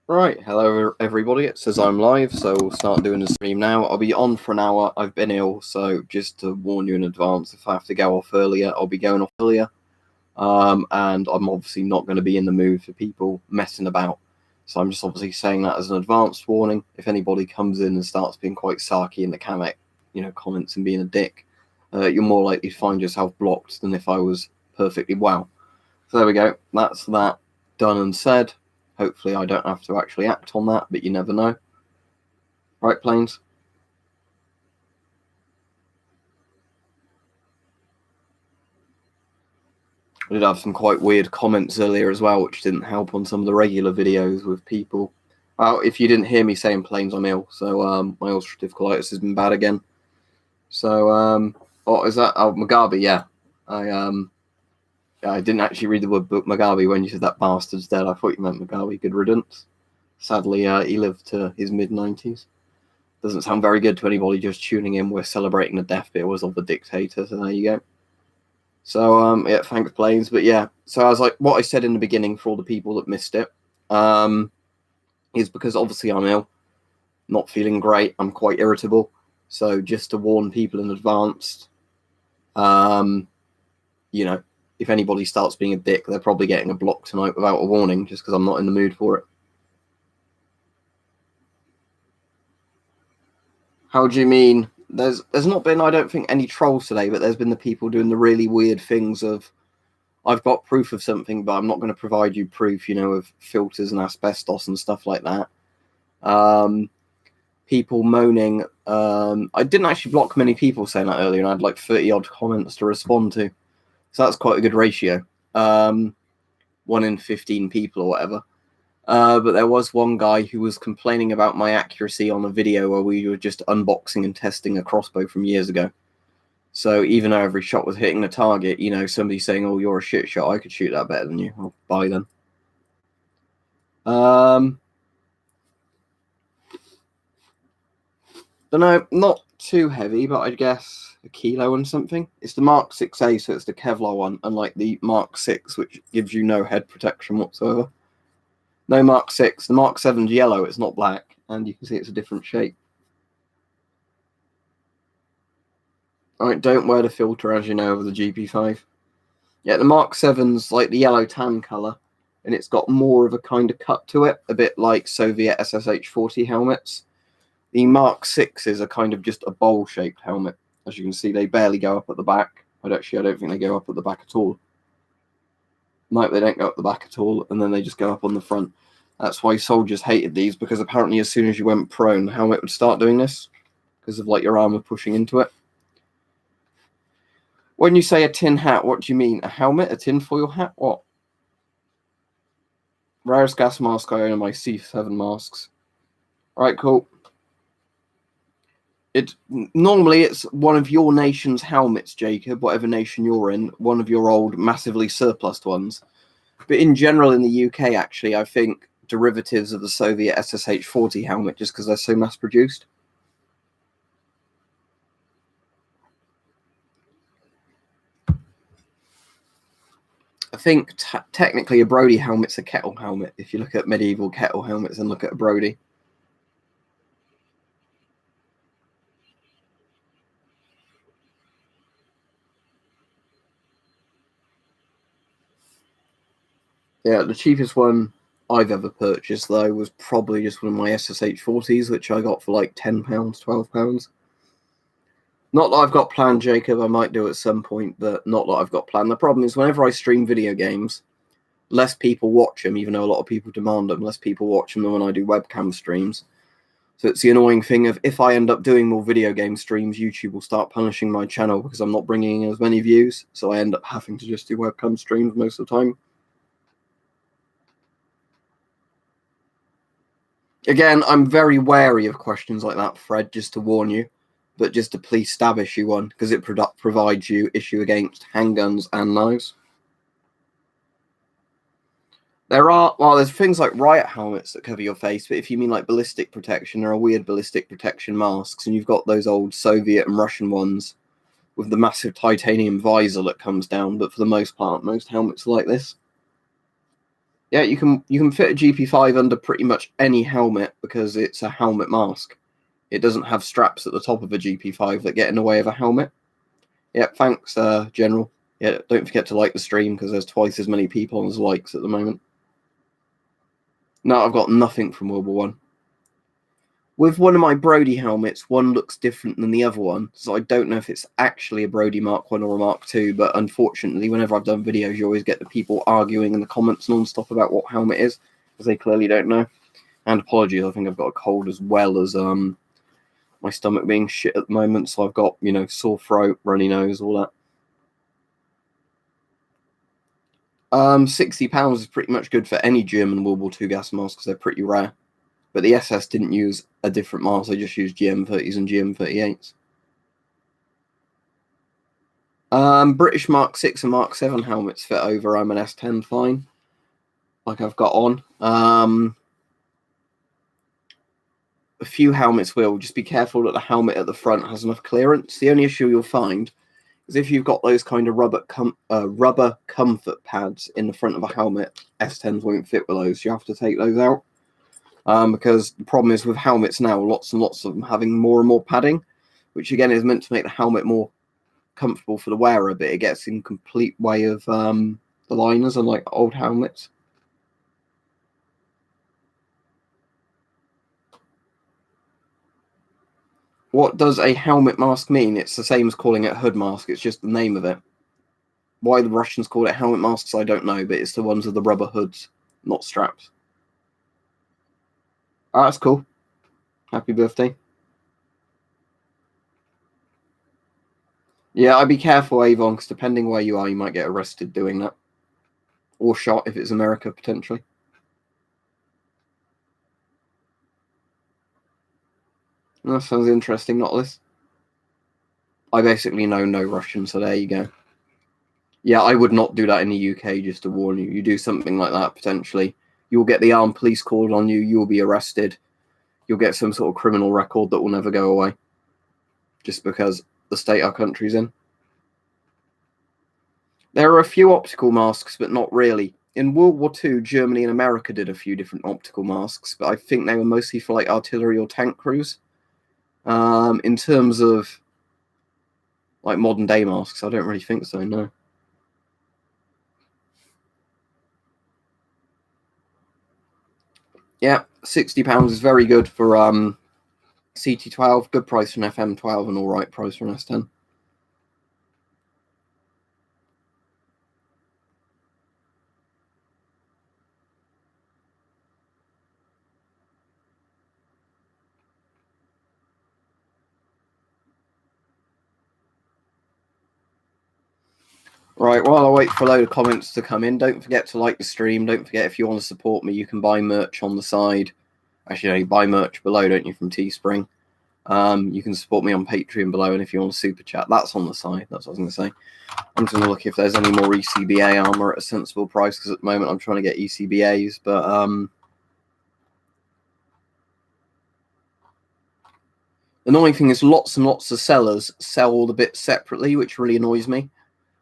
Right, hello everybody, it says I'm live, so we'll start doing the stream now. I'll be on for an hour. I've been ill, so just to warn you in advance, if I have to go off earlier, I'll be going off earlier. And I'm obviously not going to be in the mood for people messing about. So I'm just obviously saying that as an advanced warning. If anybody comes in and starts being quite sarky in the comments and being a dick, you're more likely to find yourself blocked than if I was perfectly well. So there we go, that's that done and said. Hopefully I don't have to actually act on that, but you never know. Right, Planes? I did have some quite weird comments earlier as well, which didn't help on some of the regular videos with people. Well, if you didn't hear me saying Planes, I'm ill. So my ulcerative colitis has been bad again. So what is that? Oh, Mugabe, yeah. I didn't actually read the word book Mugabe when you said that bastard's dead. I thought you meant Mugabe. Good riddance. Sadly, he lived to his mid-90s. Doesn't sound very good to anybody just tuning in. We're celebrating the death bit was of the dictator, so there you go. So, yeah, thanks, Planes. But yeah, so I was like, what I said in the beginning for all the people that missed it, is because obviously I'm ill, not feeling great. I'm quite irritable. So just to warn people in advance, you know, if anybody starts being a dick, they're probably getting a block tonight without a warning, just because I'm not in the mood for it. How do you mean? There's not been, I don't think, any trolls today, but there's been the people doing the really weird things of, I've got proof of something, but I'm not going to provide you proof, you know, of filters and asbestos and stuff like that. People moaning. I didn't actually block many people saying that earlier, and I had like 30-odd comments to respond to. So that's quite a good ratio. 1 in 15 people or whatever. But there was one guy who was complaining about my accuracy on a video where we were just unboxing and testing a crossbow from years ago. So even though every shot was hitting the target, you know, somebody saying, oh, you're a shit shot, I could shoot that better than you. I'll buy them. Don't know, not too heavy, but I guess a kilo and something. It's the Mark 6A, so it's the Kevlar one, unlike the Mark 6, which gives you no head protection whatsoever. No Mark 6. The Mark 7's yellow, it's not black, and you can see it's a different shape. Alright, don't wear the filter, as you know, of the GP5. Yeah, the Mark 7's like the yellow tan colour, and it's got more of a kind of cut to it, a bit like Soviet SSH-40 helmets. The Mark 6s are kind of just a bowl-shaped helmet. As you can see, they barely go up at the back. I don't think they go up at the back at all. No, they don't go up the back at all, and then they just go up on the front. That's why soldiers hated these, because apparently as soon as you went prone, the helmet would start doing this, because of like your armor pushing into it. When you say a tin hat, what do you mean? A helmet? A tinfoil hat? What? Rarest gas mask I own are my C7 masks. Alright, cool. Normally it's one of your nation's helmets, Jacob, whatever nation you're in, one of your old massively surplus ones. But in general in the UK, actually, I think derivatives of the Soviet SSH-40 helmet, just because they're so mass-produced. I think technically a Brody helmet's a kettle helmet, if you look at medieval kettle helmets and look at a Brody. Yeah, the cheapest one I've ever purchased, though, was probably just one of my SSH-40s, which I got for like £10, £12. Not that I've got planned, Jacob. I might do at some point, but not that I've got planned. The problem is whenever I stream video games, less people watch them, even though a lot of people demand them. Less people watch them than when I do webcam streams. So it's the annoying thing of, if I end up doing more video game streams, YouTube will start punishing my channel because I'm not bringing in as many views. So I end up having to just do webcam streams most of the time. Again, I'm very wary of questions like that, Fred, just to warn you. But just to please stab issue one, because it provides you issue against handguns and knives. There's things like riot helmets that cover your face, but if you mean like ballistic protection, there are weird ballistic protection masks, and you've got those old Soviet and Russian ones with the massive titanium visor that comes down, but for the most part, most helmets are like this. Yeah, you can fit a GP5 under pretty much any helmet because it's a helmet mask. It doesn't have straps at the top of a GP5 that get in the way of a helmet. Yeah, thanks, General. Yeah, don't forget to like the stream because there's twice as many people as likes at the moment. No, I've got nothing from World War One. With one of my Brody helmets, one looks different than the other one, so I don't know if it's actually a Brody Mark 1 or a Mark 2, but unfortunately, whenever I've done videos, you always get the people arguing in the comments non-stop about what helmet is, because they clearly don't know. And apologies, I think I've got a cold as well as my stomach being shit at the moment, so I've got, you know, sore throat, runny nose, all that. £60 is pretty much good for any German World War II gas mask because they're pretty rare. But the SS didn't use a different mask, they just used GM30s and GM38s. British Mark 6 and Mark 7 helmets fit over I'm an S10 fine, like I've got on. A few helmets will. Just be careful that the helmet at the front has enough clearance. The only issue you'll find is if you've got those kind of rubber comfort pads in the front of a helmet, S10s won't fit with those. You have to take those out. Because the problem is with helmets now, lots and lots of them having more and more padding, which again is meant to make the helmet more comfortable for the wearer, but it gets in complete way of the liners, unlike old helmets. What does a helmet mask mean? It's the same as calling it a hood mask, it's just the name of it. Why the Russians call it helmet masks, I don't know, but it's the ones with the rubber hoods, not straps. Oh, that's cool. Happy birthday. Yeah, I'd be careful, Avon, because depending where you are, you might get arrested doing that. Or shot if it's America, potentially. That sounds interesting, not this. I basically know no Russian, so there you go. Yeah, I would not do that in the UK, just to warn you. You do something like that, potentially, you'll get the armed police called on you, you'll be arrested, you'll get some sort of criminal record that will never go away. Just because the state our country's in. There are a few optical masks, but not really. In World War II, Germany and America did a few different optical masks, but I think they were mostly for like artillery or tank crews. In terms of like modern day masks, I don't really think so, no. Yeah, £60 is very good for CT12, good price for an FM12 and alright price for an S10. Right, while I wait for a load of comments to come in, don't forget to like the stream. Don't forget, if you want to support me, you can buy merch on the side. Actually, no, you buy merch below, don't you, from Teespring. You can support me on Patreon below, and if you want to super chat, that's on the side. That's what I was going to say. I'm just going to look if there's any more ECBA armor at a sensible price, because at the moment I'm trying to get ECBAs, but the annoying thing is lots and lots of sellers sell all the bits separately, which really annoys me.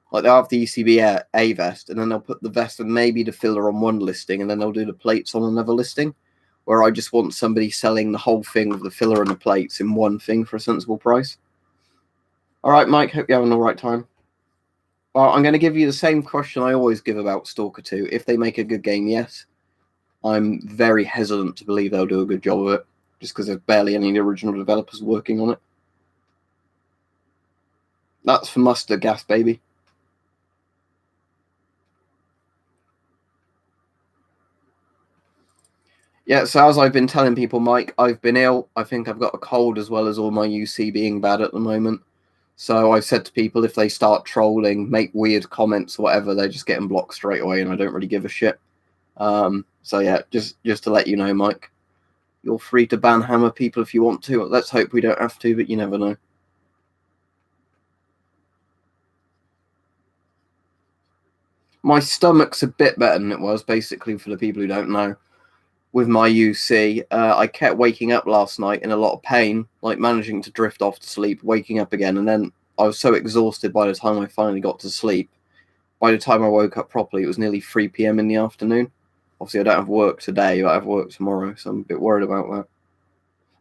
Like, they'll have the ECBA vest, and then they'll put the vest and maybe the filler on one listing, and then they'll do the plates on another listing, where I just want somebody selling the whole thing with the filler and the plates in one thing for a sensible price. All right, Mike, hope you're having an all right time. Well, I'm going to give you the same question I always give about Stalker 2. If they make a good game, yes. I'm very hesitant to believe they'll do a good job of it, just because there's barely any of the original developers working on it. That's for mustard gas, baby. Yeah, so as I've been telling people, Mike, I've been ill. I think I've got a cold as well as all my UC being bad at the moment. So I've said to people, if they start trolling, make weird comments or whatever, they're just getting blocked straight away, and I don't really give a shit. So yeah, just to let you know, Mike, you're free to ban hammer people if you want to. Let's hope we don't have to, but you never know. My stomach's a bit better than it was, basically, for the people who don't know. With my UC, I kept waking up last night in a lot of pain, like managing to drift off to sleep, waking up again, and then I was so exhausted by the time I finally got to sleep. By the time I woke up properly, it was nearly 3 p.m. in the afternoon. Obviously, I don't have work today, but I have work tomorrow, so I'm a bit worried about that.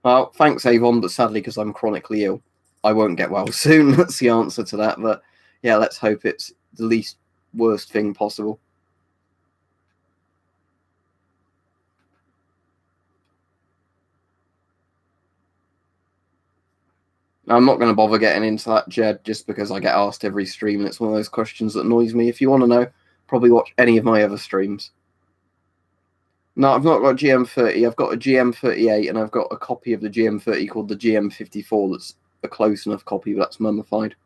Well, thanks, Avon, but sadly, because I'm chronically ill, I won't get well soon. That's the answer to that. But yeah, let's hope it's the least worst thing possible. I'm not going to bother getting into that, Jed, just because I get asked every stream, and it's one of those questions that annoys me. If you want to know, probably watch any of my other streams. No, I've not got GM30. I've got a GM38, and I've got a copy of the GM30 called the GM54 that's a close enough copy, but that's mummified.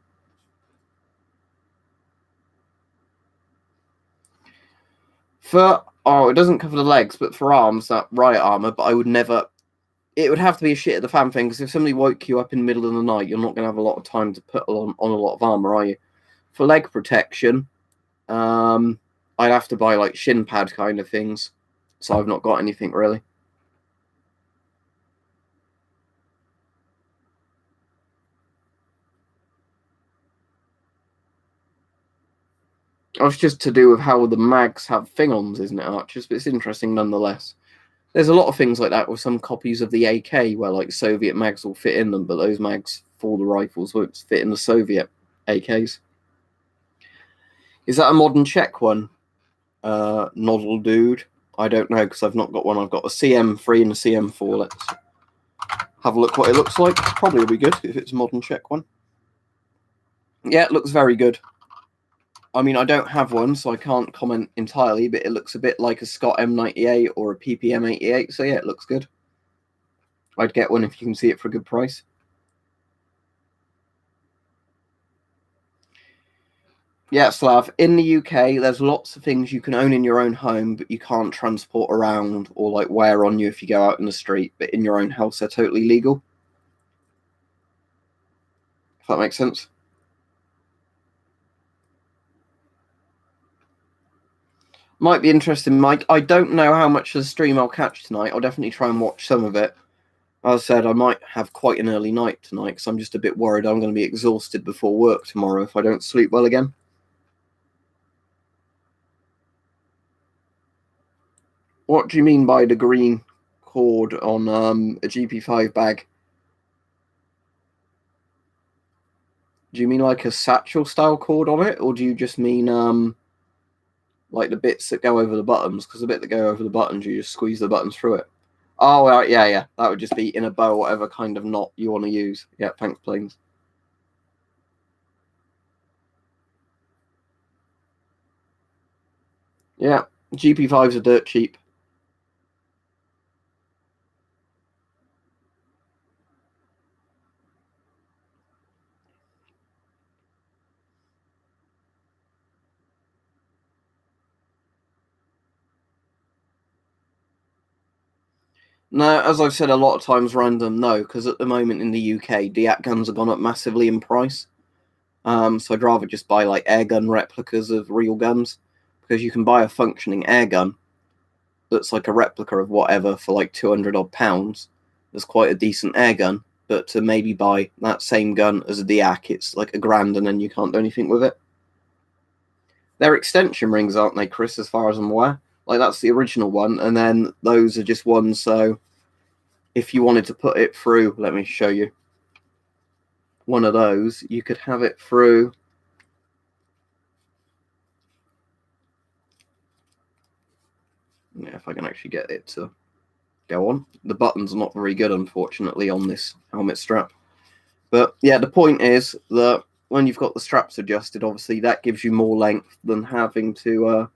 It doesn't cover the legs, but for arms, that riot armor, but I would never... It would have to be a shit at the fan thing, because if somebody woke you up in the middle of the night, you're not going to have a lot of time to put on a lot of armor, are you? For leg protection, I'd have to buy like shin pad kind of things, so I've not got anything really. It's just to do with how the mags have thing-ons, isn't it, Archers? But it's interesting nonetheless. There's a lot of things like that with some copies of the AK where like Soviet mags will fit in them, but those mags for the rifles won't fit in the Soviet AKs. Is that a modern Czech one? Noddle dude. I don't know because I've not got one. I've got a CM3 and a CM4. Let's have a look what it looks like. Probably will be good if it's a modern Czech one. Yeah, it looks very good. I mean, I don't have one, so I can't comment entirely, but it looks a bit like a Scott M98 or a PPM88, so yeah, it looks good. I'd get one if you can see it for a good price. Yeah, Slav, in the UK, there's lots of things you can own in your own home, but you can't transport around or like wear on you if you go out in the street, but in your own house, they're totally legal. If that makes sense. Might be interesting, Mike. I don't know how much of the stream I'll catch tonight. I'll definitely try and watch some of it. As I said, I might have quite an early night tonight because I'm just a bit worried I'm going to be exhausted before work tomorrow if I don't sleep well again. What do you mean by the green cord on a GP5 bag? Do you mean like a satchel style cord on it, or do you just mean like the bits that go over the buttons? Because the bit that go over the buttons, you just squeeze the buttons through it. Oh, right, yeah. That would just be in a bow, whatever kind of knot you want to use. Yeah, thanks, Planes. Yeah, GP5s are dirt cheap. No, as I've said a lot of times, random, no, because at the moment in the UK, DIAT guns have gone up massively in price. So I'd rather just buy like air gun replicas of real guns, because you can buy a functioning air gun that's like a replica of whatever for like 200 odd pounds. That's quite a decent air gun, but to maybe buy that same gun as a DIAC, it's like $1,000 and then you can't do anything with it. They're extension rings, aren't they, Chris, as far as I'm aware? Like, that's the original one, and then those are just ones, so if you wanted to put it through, let me show you one of those, you could have it through. Yeah, if I can actually get it to go on. The buttons are not very good, unfortunately, on this helmet strap. But yeah, the point is that when you've got the straps adjusted, obviously that gives you more length than having to,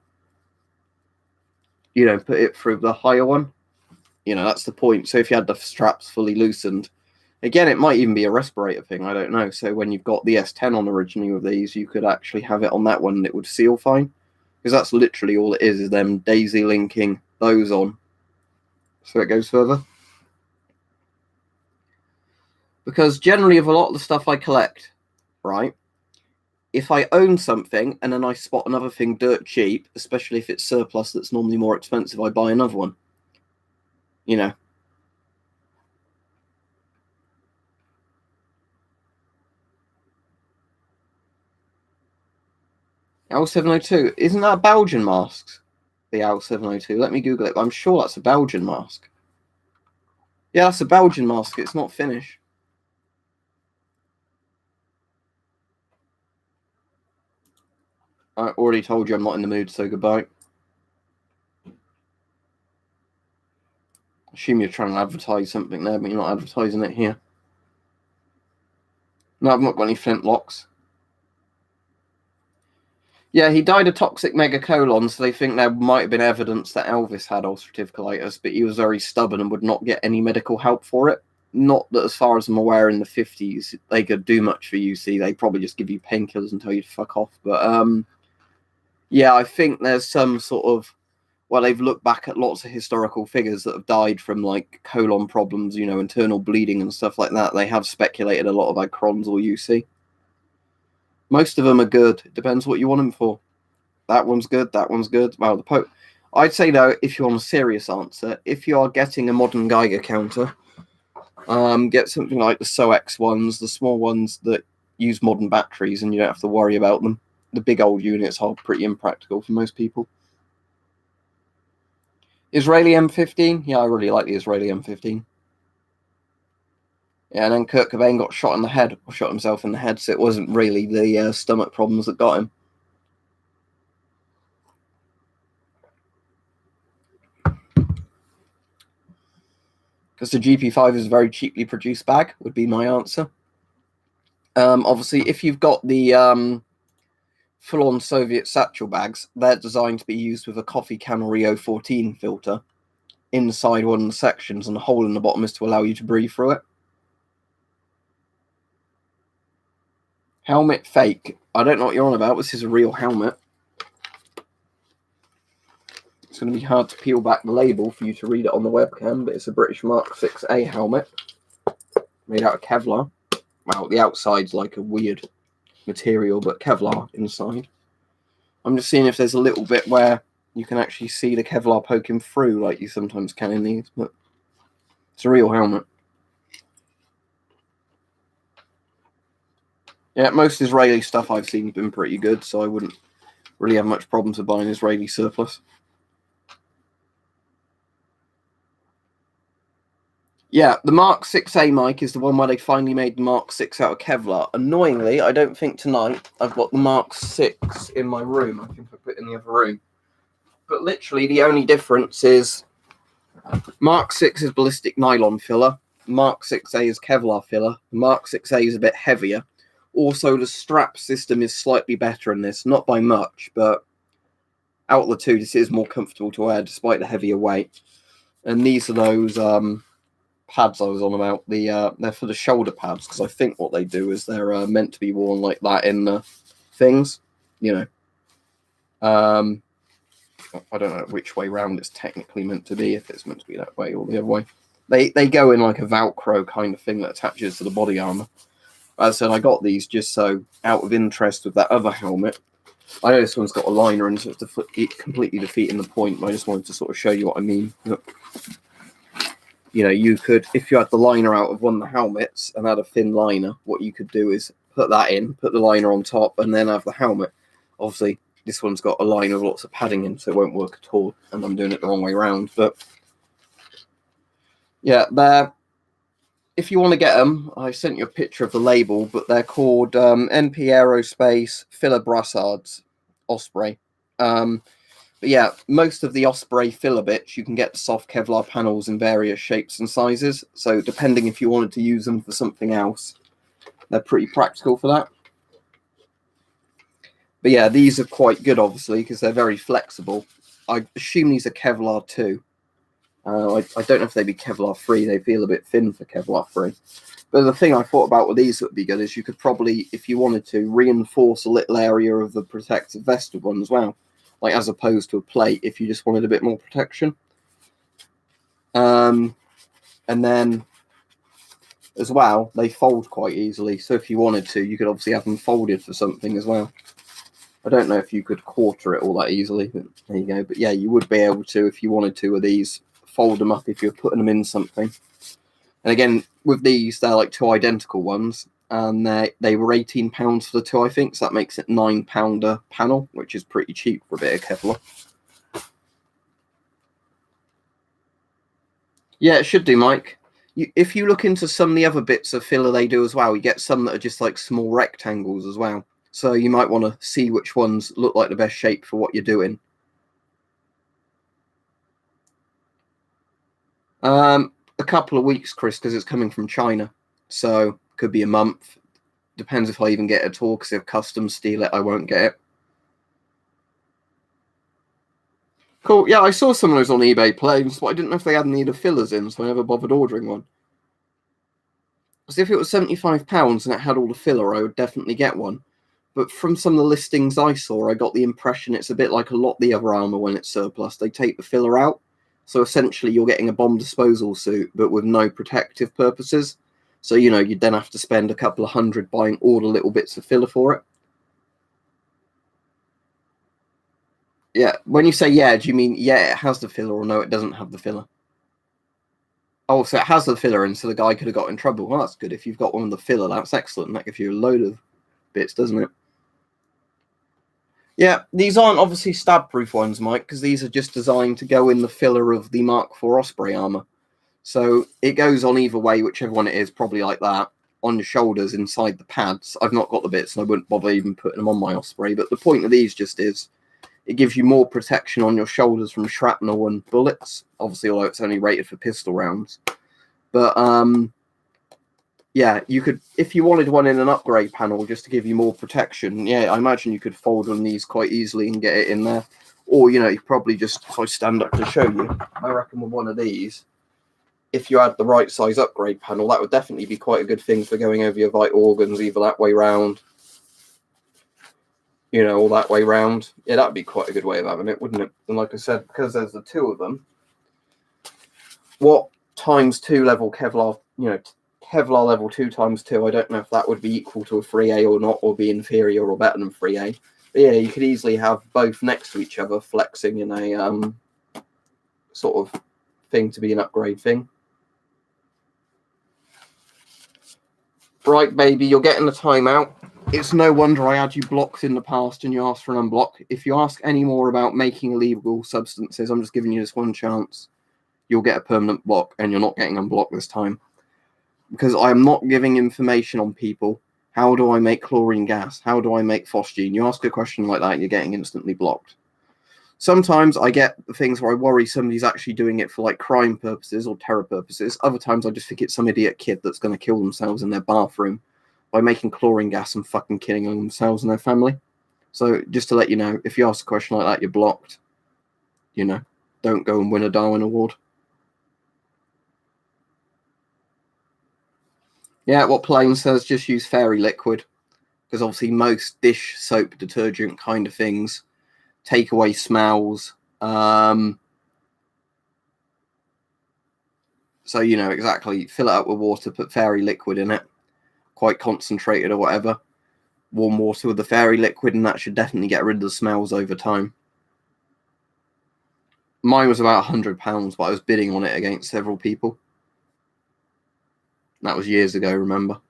put it through the higher one. That's the point. So if you had the straps fully loosened, again, it might even be a respirator thing. I don't know. So when you've got the S10 on originally with these, you could actually have it on that one and it would seal fine. Because that's literally all it is them daisy linking those on. So it goes further. Because generally, of a lot of the stuff I collect, right, if I own something and then I spot another thing dirt cheap, especially if it's surplus that's normally more expensive, I buy another one. L702, isn't that Belgian masks? the AL702. Let me Google it. I'm sure that's a Belgian mask. Yeah, that's a Belgian mask. It's not Finnish. I already told you I'm not in the mood, so goodbye. Assume you're trying to advertise something there, but you're not advertising it here. No, I've not got any flintlocks. Yeah, he died of toxic megacolon, so they think there might have been evidence that Elvis had ulcerative colitis, but he was very stubborn and would not get any medical help for it. Not that, as far as I'm aware, in the 50s, they could do much for UC. They probably just give you painkillers and tell you to fuck off. But, yeah, I think there's some sort of... Well, they've looked back at lots of historical figures that have died from, like, colon problems, you know, internal bleeding and stuff like that. They have speculated a lot about Crohn's or UC. Most of them are good. It depends what you want them for. That one's good. That one's good. Well, I'd say, though, if you want a serious answer, if you are getting a modern Geiger counter, get something like the SOX ones, the small ones that use modern batteries, and you don't have to worry about them. The big old units are pretty impractical for most people. Israeli M15? Yeah, I really like the Israeli M15. Yeah, and then Kurt Cobain got shot in the head, or shot himself in the head, so it wasn't really the stomach problems that got him. Because the GP5 is a very cheaply produced bag, would be my answer. Obviously, if you've got the full-on Soviet satchel bags, they're designed to be used with a coffee can or EO14 filter inside one of the sections, and a hole in the bottom is to allow you to breathe through it. Helmet fake. I don't know what you're on about. This is a real helmet. It's going to be hard to peel back the label for you to read it on the webcam, but it's a British Mark 6A helmet made out of Kevlar. Well, the outside's like a weird material, but Kevlar inside. I'm just seeing if there's a little bit where you can actually see the Kevlar poking through like you sometimes can in these, but it's a real helmet. Yeah, most Israeli stuff I've seen has been pretty good, so I wouldn't really have much problems with buying Israeli surplus. Yeah, the Mark 6A mic is the one where they finally made the Mark 6 out of Kevlar. Annoyingly, I don't think tonight I've got the Mark 6 in my room. I think I put it in the other room. But literally, the only difference is Mark 6 is ballistic nylon filler. Mark 6A is Kevlar filler. Mark 6A is a bit heavier. Also, the strap system is slightly better in this. Not by much, but out of the two, this is more comfortable to wear despite the heavier weight. And these are those... pads I was on about. They're for the shoulder pads, because I think what they do is they're meant to be worn like that in the things, you know. I don't know which way round it's technically meant to be, if it's meant to be that way or the other way. They go in like a Velcro kind of thing that attaches to the body armor. As I said, I got these just so, out of interest with that other helmet. I know this one's got a liner and so it's completely defeating the point, but I just wanted to sort of show you what I mean. You know, you could, if you had the liner out of one of the helmets and had a thin liner, what you could do is put that in, put the liner on top, and then have the helmet. Obviously, this one's got a liner with lots of padding in, so it won't work at all, and I'm doing it the wrong way around. But, yeah, they're, if you want to get them, I sent you a picture of the label, but they're called NP Aerospace Filler Brassards Osprey. But yeah, most of the Osprey filler bits, you can get soft Kevlar panels in various shapes and sizes. So depending if you wanted to use them for something else, they're pretty practical for that. But yeah, these are quite good, obviously, because they're very flexible. I assume these are Kevlar too. I don't know if they'd be Kevlar free. They feel a bit thin for Kevlar free. But the thing I thought about with these that would be good is you could probably, if you wanted to, reinforce a little area of the protective vest with one as well. Like as opposed to a plate, if you just wanted a bit more protection. And then, as well, they fold quite easily. So if you wanted to, you could obviously have them folded for something as well. I don't know if you could quarter it all that easily, but there you go. But yeah, you would be able to, if you wanted to, with these, fold them up if you're putting them in something. And again, with these, they're like two identical ones. And they were £18 for the two, I think. So that makes it £9 a panel, which is pretty cheap for a bit of Kevlar. Yeah, it should do, Mike. If you look into some of the other bits of filler they do as well, you get some that are just like small rectangles as well. So you might want to see which ones look like the best shape for what you're doing. A couple of weeks, Chris, because it's coming from China. So could be a month. Depends if I even get it at all, because if customs steal it, I won't get it. Cool. Yeah, I saw some of those on eBay planes, but I didn't know if they had any of the fillers in, so I never bothered ordering one. Because if it was £75 and it had all the filler, I would definitely get one. But from some of the listings I saw, I got the impression it's a bit like a lot of the other armour when it's surplus. They take the filler out. So essentially you're getting a bomb disposal suit, but with no protective purposes. So, you'd then have to spend a couple of hundred buying all the little bits of filler for it. Yeah, when you say yeah, do you mean yeah, it has the filler, or no, it doesn't have the filler? Oh, so it has the filler, and so the guy could have got in trouble. Well, that's good. If you've got one of the filler, that's excellent. That gives you a load of bits, doesn't it? Yeah, these aren't obviously stab-proof ones, Mike, because these are just designed to go in the filler of the Mark IV Osprey armor. So it goes on either way, whichever one it is, probably like that, on your shoulders inside the pads. I've not got the bits, and I wouldn't bother even putting them on my Osprey, but the point of these just is it gives you more protection on your shoulders from shrapnel and bullets, obviously, although it's only rated for pistol rounds. But yeah, you could, if you wanted one in an upgrade panel just to give you more protection, yeah, I imagine you could fold on these quite easily and get it in there. Or, you probably just, if I stand up to show you, I reckon with one of these, if you had the right size upgrade panel, that would definitely be quite a good thing for going over your vital organs, either that way round, all that way round. Yeah, that'd be quite a good way of having it, wouldn't it? And like I said, because there's the two of them, what ×2 level Kevlar, Kevlar level 2 ×2, I don't know if that would be equal to a 3A or not, or be inferior or better than 3A. But yeah, you could easily have both next to each other flexing in a sort of thing to be an upgrade thing. Right, baby, you're getting the timeout. It's no wonder I had you blocked in the past and you asked for an unblock. If you ask any more about making illegal substances, I'm just giving you this one chance. You'll get a permanent block, and you're not getting unblocked this time. Because I am not giving information on people. How do I make chlorine gas? How do I make phosgene? You ask a question like that, and you're getting instantly blocked. Sometimes I get things where I worry somebody's actually doing it for like crime purposes or terror purposes. Other times I just think it's some idiot kid that's going to kill themselves in their bathroom by making chlorine gas and fucking killing themselves and their family. So just to let you know, if you ask a question like that, you're blocked. Don't go and win a Darwin Award. Yeah, what Plane says, just use fairy liquid. Because obviously most dish soap detergent kind of things take away smells. So exactly, fill it up with water, put fairy liquid in it, quite concentrated or whatever. Warm water with the fairy liquid, and that should definitely get rid of the smells over time. Mine was about £100, but I was bidding on it against several people. That was years ago, remember?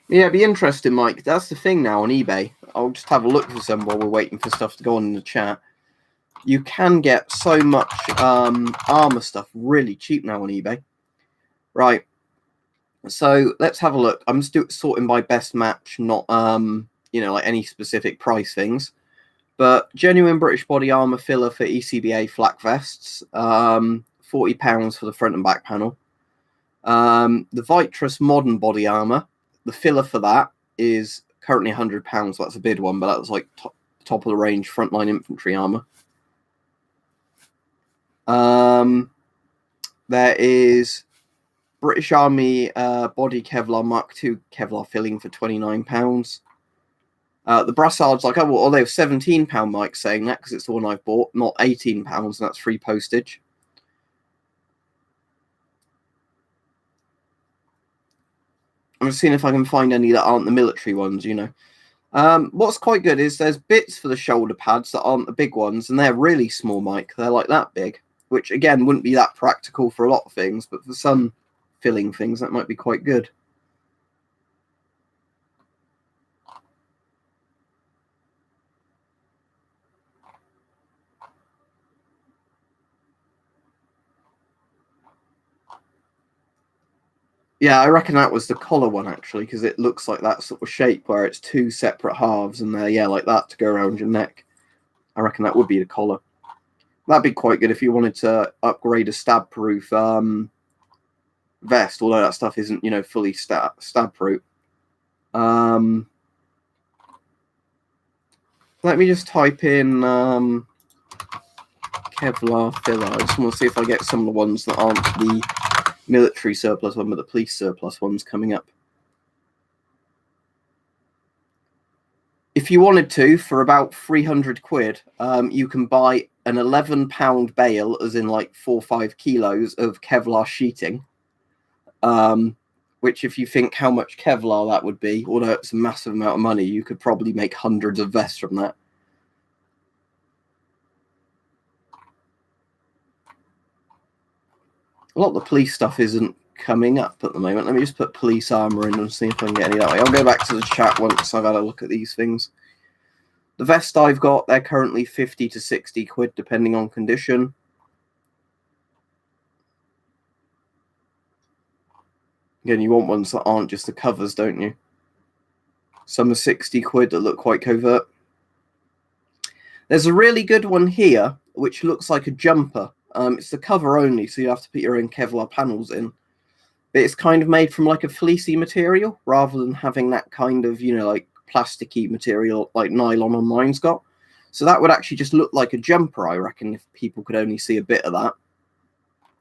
Yeah, it'd be interesting, Mike. That's the thing now on eBay. I'll just have a look for some while we're waiting for stuff to go on in the chat. You can get so much armor stuff really cheap now on eBay. Right. So let's have a look. I'm just sorting by best match, not like any specific price things. But genuine British body armor filler for ECBA flak vests, £40 for the front and back panel. The Vitrus modern body armor, the filler for that is currently £100. So that's a bid one, but that's like top of the range frontline infantry armor. There is British Army body Kevlar Mark II Kevlar filling for £29. The Brassard's like, oh, well, they have £17, Mike saying that because it's the one I've bought, not £18, and that's free postage. I'm just seeing if I can find any that aren't the military ones, What's quite good is there's bits for the shoulder pads that aren't the big ones, and they're really small, Mike. They're like that big, which, again, wouldn't be that practical for a lot of things, but for some filling things, that might be quite good. Yeah, I reckon that was the collar one, actually, because it looks like that sort of shape where it's two separate halves and they're, yeah, like that to go around your neck. I reckon that would be the collar. That'd be quite good if you wanted to upgrade a stab-proof vest, although that stuff isn't, you know, fully stab-proof. Let me just type in Kevlar filler. I just want to see if I get some of the ones that aren't the military surplus one, but the police surplus ones coming up. If you wanted to, for about 300 quid, you can buy an 11-pound bale, as in like 4 or 5 kilos of Kevlar sheeting. Which, if you think how much Kevlar that would be, although it's a massive amount of money, you could probably make hundreds of vests from that. A lot of the police stuff isn't coming up at the moment. Let me just put police armor in and see if I can get any that way. I'll go back to the chat once I've had a look at these things. The vest I've got, they're currently 50 to 60 quid, depending on condition. Again, you want ones that aren't just the covers, don't you? Some are 60 quid that look quite covert. There's a really good one here, which looks like a jumper. It's the cover only, so you have to put your own Kevlar panels in. But it's kind of made from like a fleecy material, rather than having that kind of, you know, like plasticky material like nylon on mine's got. So that would actually just look like a jumper, I reckon, if people could only see a bit of that.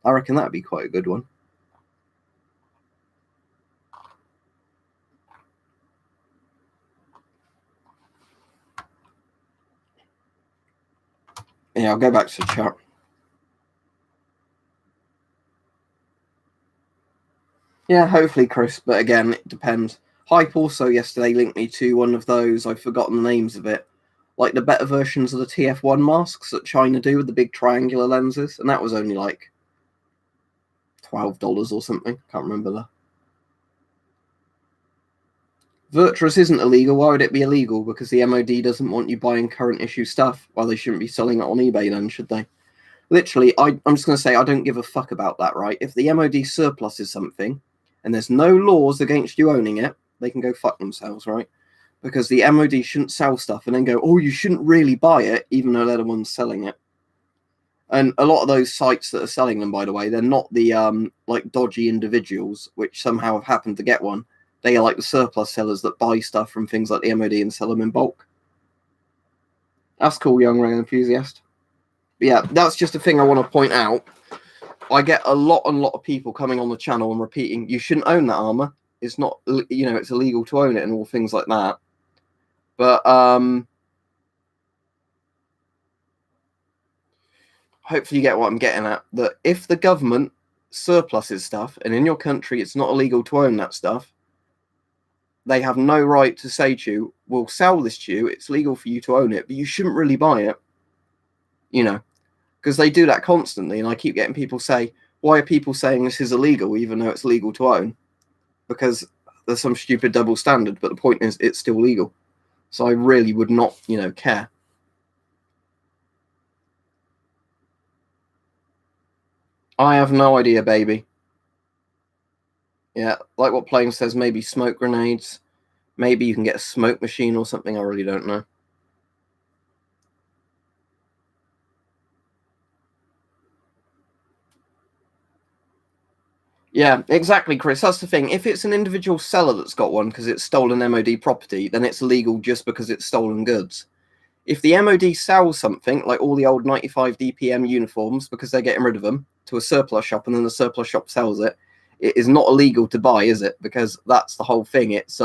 I reckon that'd be quite a good one. Yeah, I'll go back to the chat. Yeah, hopefully, Chris. But again, it depends. Hype also yesterday linked me to one of those, I've forgotten the names of it, like the better versions of the TF1 masks that China do with the big triangular lenses. And that was only like $12 or something. Can't remember that. Virtuous isn't illegal. Why would it be illegal? Because the MOD doesn't want you buying current issue stuff. Well, they shouldn't be selling it on eBay then, should they? Literally, I'm just going to say I don't give a fuck about that, right? If the MOD surplus is something and there's no laws against you owning it, they can go fuck themselves, right? Because the MOD shouldn't sell stuff and then go, oh, you shouldn't really buy it, even though they're the ones selling it. And a lot of those sites that are selling them, by the way, they're not the like dodgy individuals, which somehow have happened to get one. They are like the surplus sellers that buy stuff from things like the MOD and sell them in bulk. That's cool, young ray enthusiast. But yeah, that's just a thing I want to point out. I get a lot of people coming on the channel and repeating, you shouldn't own that armor. It's not, you know, it's illegal to own it and all things like that. But hopefully you get what I'm getting at. That if the government surpluses stuff and in your country it's not illegal to own that stuff, they have no right to say to you, we'll sell this to you, it's legal for you to own it, but you shouldn't really buy it. You know, because they do that constantly, and I keep getting people say, why are people saying this is illegal even though it's legal to own? Because there's some stupid double standard, but the point is it's still legal. So I really would not, you know, care. I have no idea, baby. Yeah, like what Plane says, maybe smoke grenades. Maybe you can get a smoke machine or something. I really don't know. Yeah, exactly, Chris. That's the thing. If it's an individual seller that's got one because it's stolen MOD property, then it's illegal just because it's stolen goods. If the MOD sells something, like all the old 95 DPM uniforms, because they're getting rid of them, to a surplus shop, and then the surplus shop sells it, it is not illegal to buy, is it? Because that's the whole thing. It's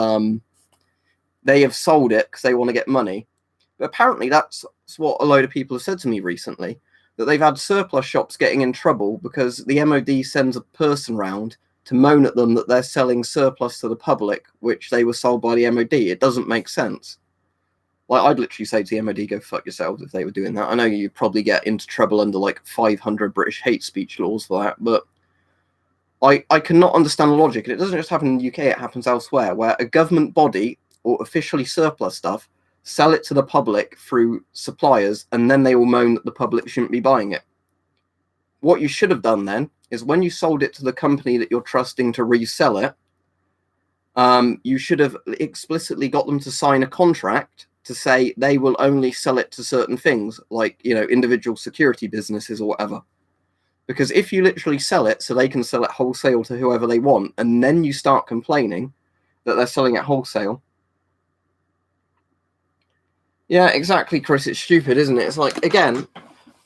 they have sold it because they want to get money. But apparently that's what a load of people have said to me recently, that they've had surplus shops getting in trouble because the MOD sends a person round to moan at them that they're selling surplus to the public, which they were sold by the MOD. It doesn't make sense. Like, I'd literally say to the MOD, go fuck yourselves if they were doing that. I know you'd probably get into trouble under like 500 British hate speech laws for that, but I cannot understand the logic. And it doesn't just happen in the UK, it happens elsewhere, where a government body or officially surplus stuff sell it to the public through suppliers, and then they will moan that the public shouldn't be buying it. what you should have done then is when you sold it to the company that you're trusting to resell it, you should have explicitly got them to sign a contract to say they will only sell it to certain things, like, you know, individual security businesses or whatever. Because if you literally sell it so they can sell it wholesale to whoever they want, and then you start complaining that they're selling it wholesale. Yeah, exactly, Chris. It's stupid, isn't it? It's like, again,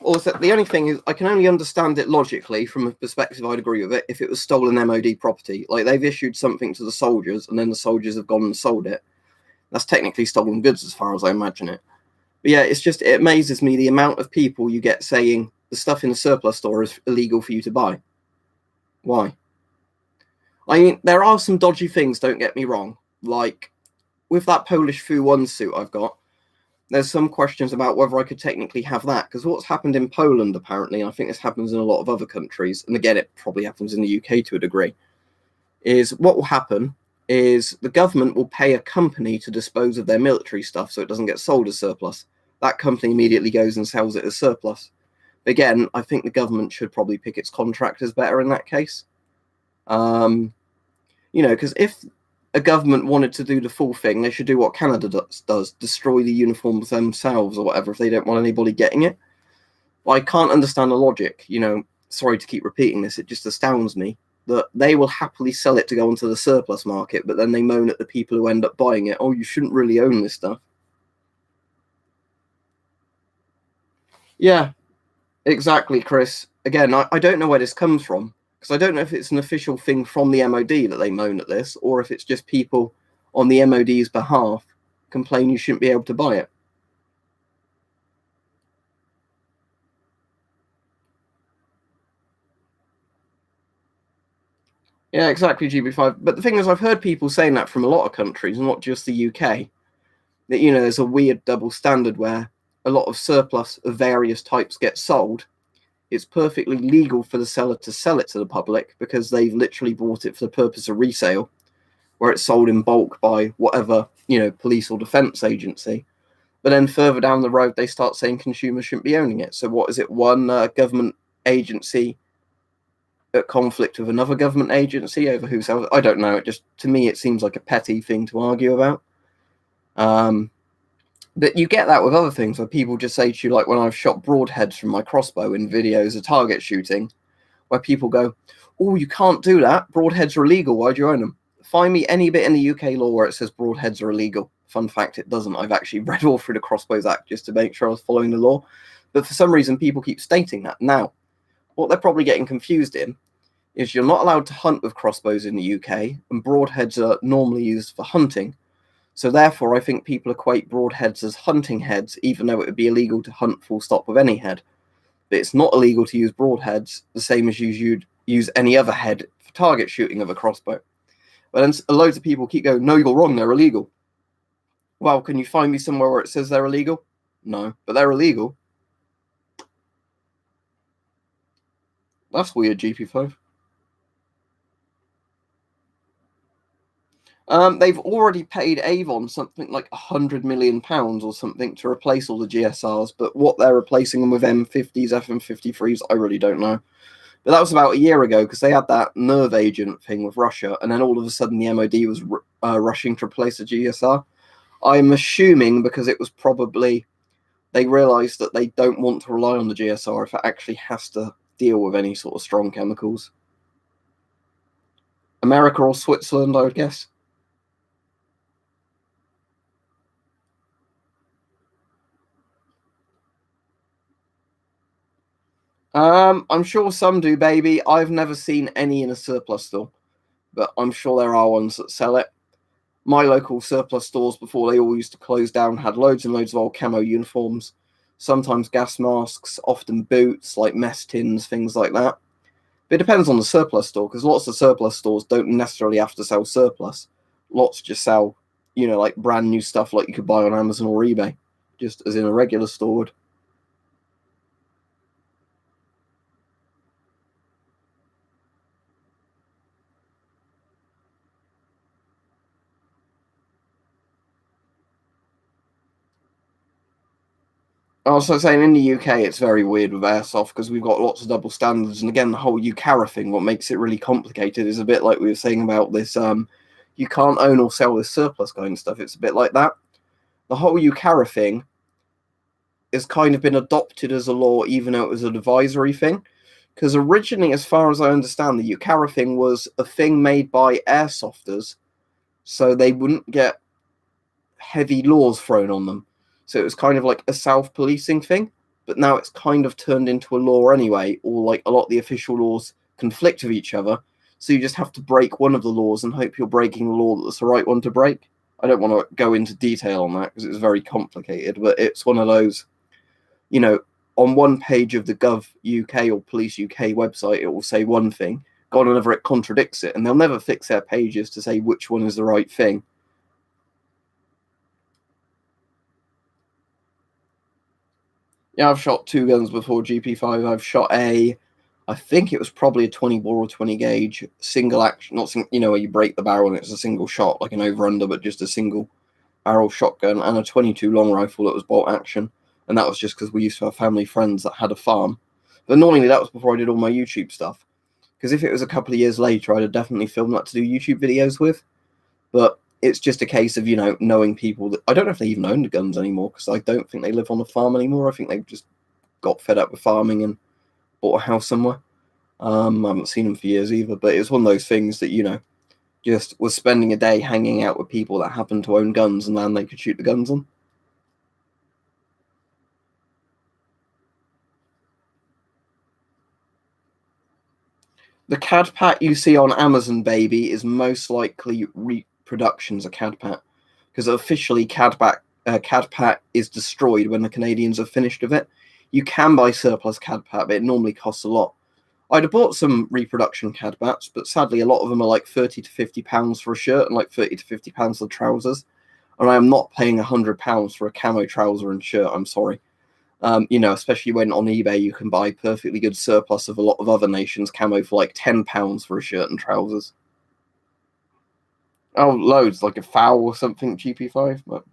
also, the only thing is, I can only understand it logically from a perspective I'd agree with it if it was stolen MOD property. Like, they've issued something to the soldiers, and then the soldiers have gone and sold it. That's technically stolen goods as far as I imagine it. But yeah, it's just, it amazes me the amount of people you get saying the stuff in the surplus store is illegal for you to buy. Why? I mean, there are some dodgy things, don't get me wrong. Like, with that Polish Fu-1 suit I've got, there's some questions about whether I could technically have that, because what's happened in Poland, apparently, and I think this happens in a lot of other countries, and again, it probably happens in the UK to a degree, is what will happen is the government will pay a company to dispose of their military stuff so it doesn't get sold as surplus. That company immediately goes and sells it as surplus. Again, I think the government should probably pick its contractors better in that case. You know, because if a government wanted to do the full thing, they should do what Canada does, destroy the uniforms themselves or whatever if they don't want anybody getting it. I can't understand the logic. You know, sorry to keep repeating this, it just astounds me that they will happily sell it to go onto the surplus market, but then they moan at the people who end up buying it. Oh, you shouldn't really own this stuff. Yeah, exactly, Chris. Again, I don't know where this comes from, because I don't know if it's an official thing from the MOD that they moan at this, or if it's just people on the MOD's behalf complain you shouldn't be able to buy it. Yeah, exactly, GB5. But the thing is, I've heard people saying that from a lot of countries, not just the UK, that, you know, there's a weird double standard where a lot of surplus of various types gets sold. It's perfectly legal for the seller to sell it to the public because they've literally bought it for the purpose of resale, where it's sold in bulk by whatever, you know, police or defense agency. But then further down the road, they start saying consumers shouldn't be owning it. So what is it? One government agency at conflict with another government agency over who sells it? I don't know. It just, to me, it seems like a petty thing to argue about. But you get that with other things where people just say to you, like when I've shot broadheads from my crossbow in videos of target shooting, where people go, oh, you can't do that. Broadheads are illegal. Why do you own them? Find me any bit in the UK law where it says broadheads are illegal. Fun fact, it doesn't. I've actually read all through the Crossbows Act just to make sure I was following the law. But for some reason, people keep stating that. Now, what they're probably getting confused in is you're not allowed to hunt with crossbows in the UK, and broadheads are normally used for hunting. So therefore, I think people equate broadheads as hunting heads, even though it would be illegal to hunt full stop with any head. But it's not illegal to use broadheads, the same as you'd use any other head for target shooting of a crossbow. But then loads of people keep going, no, you're wrong, they're illegal. Well, can you find me somewhere where it says they're illegal? No, but they're illegal. That's weird, GP5. They've already paid Avon something like £100 million or something to replace all the GSRs, but what they're replacing them with M50s, FM53s, I really don't know. But that was about a year ago because they had that nerve agent thing with Russia, and then all of a sudden the MOD was rushing to replace the GSR. I'm assuming because it was probably they realised that they don't want to rely on the GSR if it actually has to deal with any sort of strong chemicals. America or Switzerland, I would guess. I'm sure some do, baby. I've never seen any in a surplus store, but I'm sure there are ones that sell it. My local surplus stores, before they all used to close down, had loads and loads of old camo uniforms, sometimes gas masks, often boots, like mess tins, things like that. But it depends on the surplus store, because lots of surplus stores don't necessarily have to sell surplus. Lots just sell, you know, like brand new stuff like you could buy on Amazon or eBay, just as in a regular store would. Also saying in the UK, it's very weird with airsoft because we've got lots of double standards, and again, the whole UCARA thing. What makes it really complicated is a bit like we were saying about this. You can't own or sell this surplus kind of stuff. It's a bit like that. The whole UCARA thing has kind of been adopted as a law, even though it was an advisory thing. Because originally, as far as I understand, the UCARA thing was a thing made by airsofters, so they wouldn't get heavy laws thrown on them. So it was kind of like a self-policing thing, but now it's kind of turned into a law anyway, or like a lot of the official laws conflict with each other. So you just have to break one of the laws and hope you're breaking the law that's the right one to break. I don't want to go into detail on that because it's very complicated, but it's one of those, on one page of the Gov UK or Police UK website, it will say one thing, go on another, it contradicts it, and they'll never fix their pages to say which one is the right thing. Yeah, I've shot 2 guns before GP5. I've shot I think it was probably a 20 bore or 20 gauge single action, not where you break the barrel and it's a single shot, like an over-under, but just a single barrel shotgun, and a 22 long rifle that was bolt action. And that was just because we used to have family friends that had a farm. But normally that was before I did all my YouTube stuff. Because if it was a couple of years later, I'd have definitely filmed that to do YouTube videos with. But it's just a case of, knowing people that I don't know if they even own the guns anymore, because I don't think they live on a farm anymore. I think they've just got fed up with farming and bought a house somewhere. I haven't seen them for years either, but it's one of those things that, just was spending a day hanging out with people that happen to own guns and land they could shoot the guns on. The CAD pack you see on Amazon, baby, is most likely reproductions of CAD pack, because officially CAD pack is destroyed when the Canadians have finished with it. You can buy surplus CAD pack, but it normally costs a lot. I'd have bought some reproduction CAD packs, but sadly a lot of them are like £30 to £50 for a shirt and like £30 to £50 for trousers. And I am not paying £100 for a camo trouser and shirt, I'm sorry. Especially when on eBay you can buy perfectly good surplus of a lot of other nations' camo for like £10 for a shirt and trousers. Oh, loads, like a foul or something, GP5. But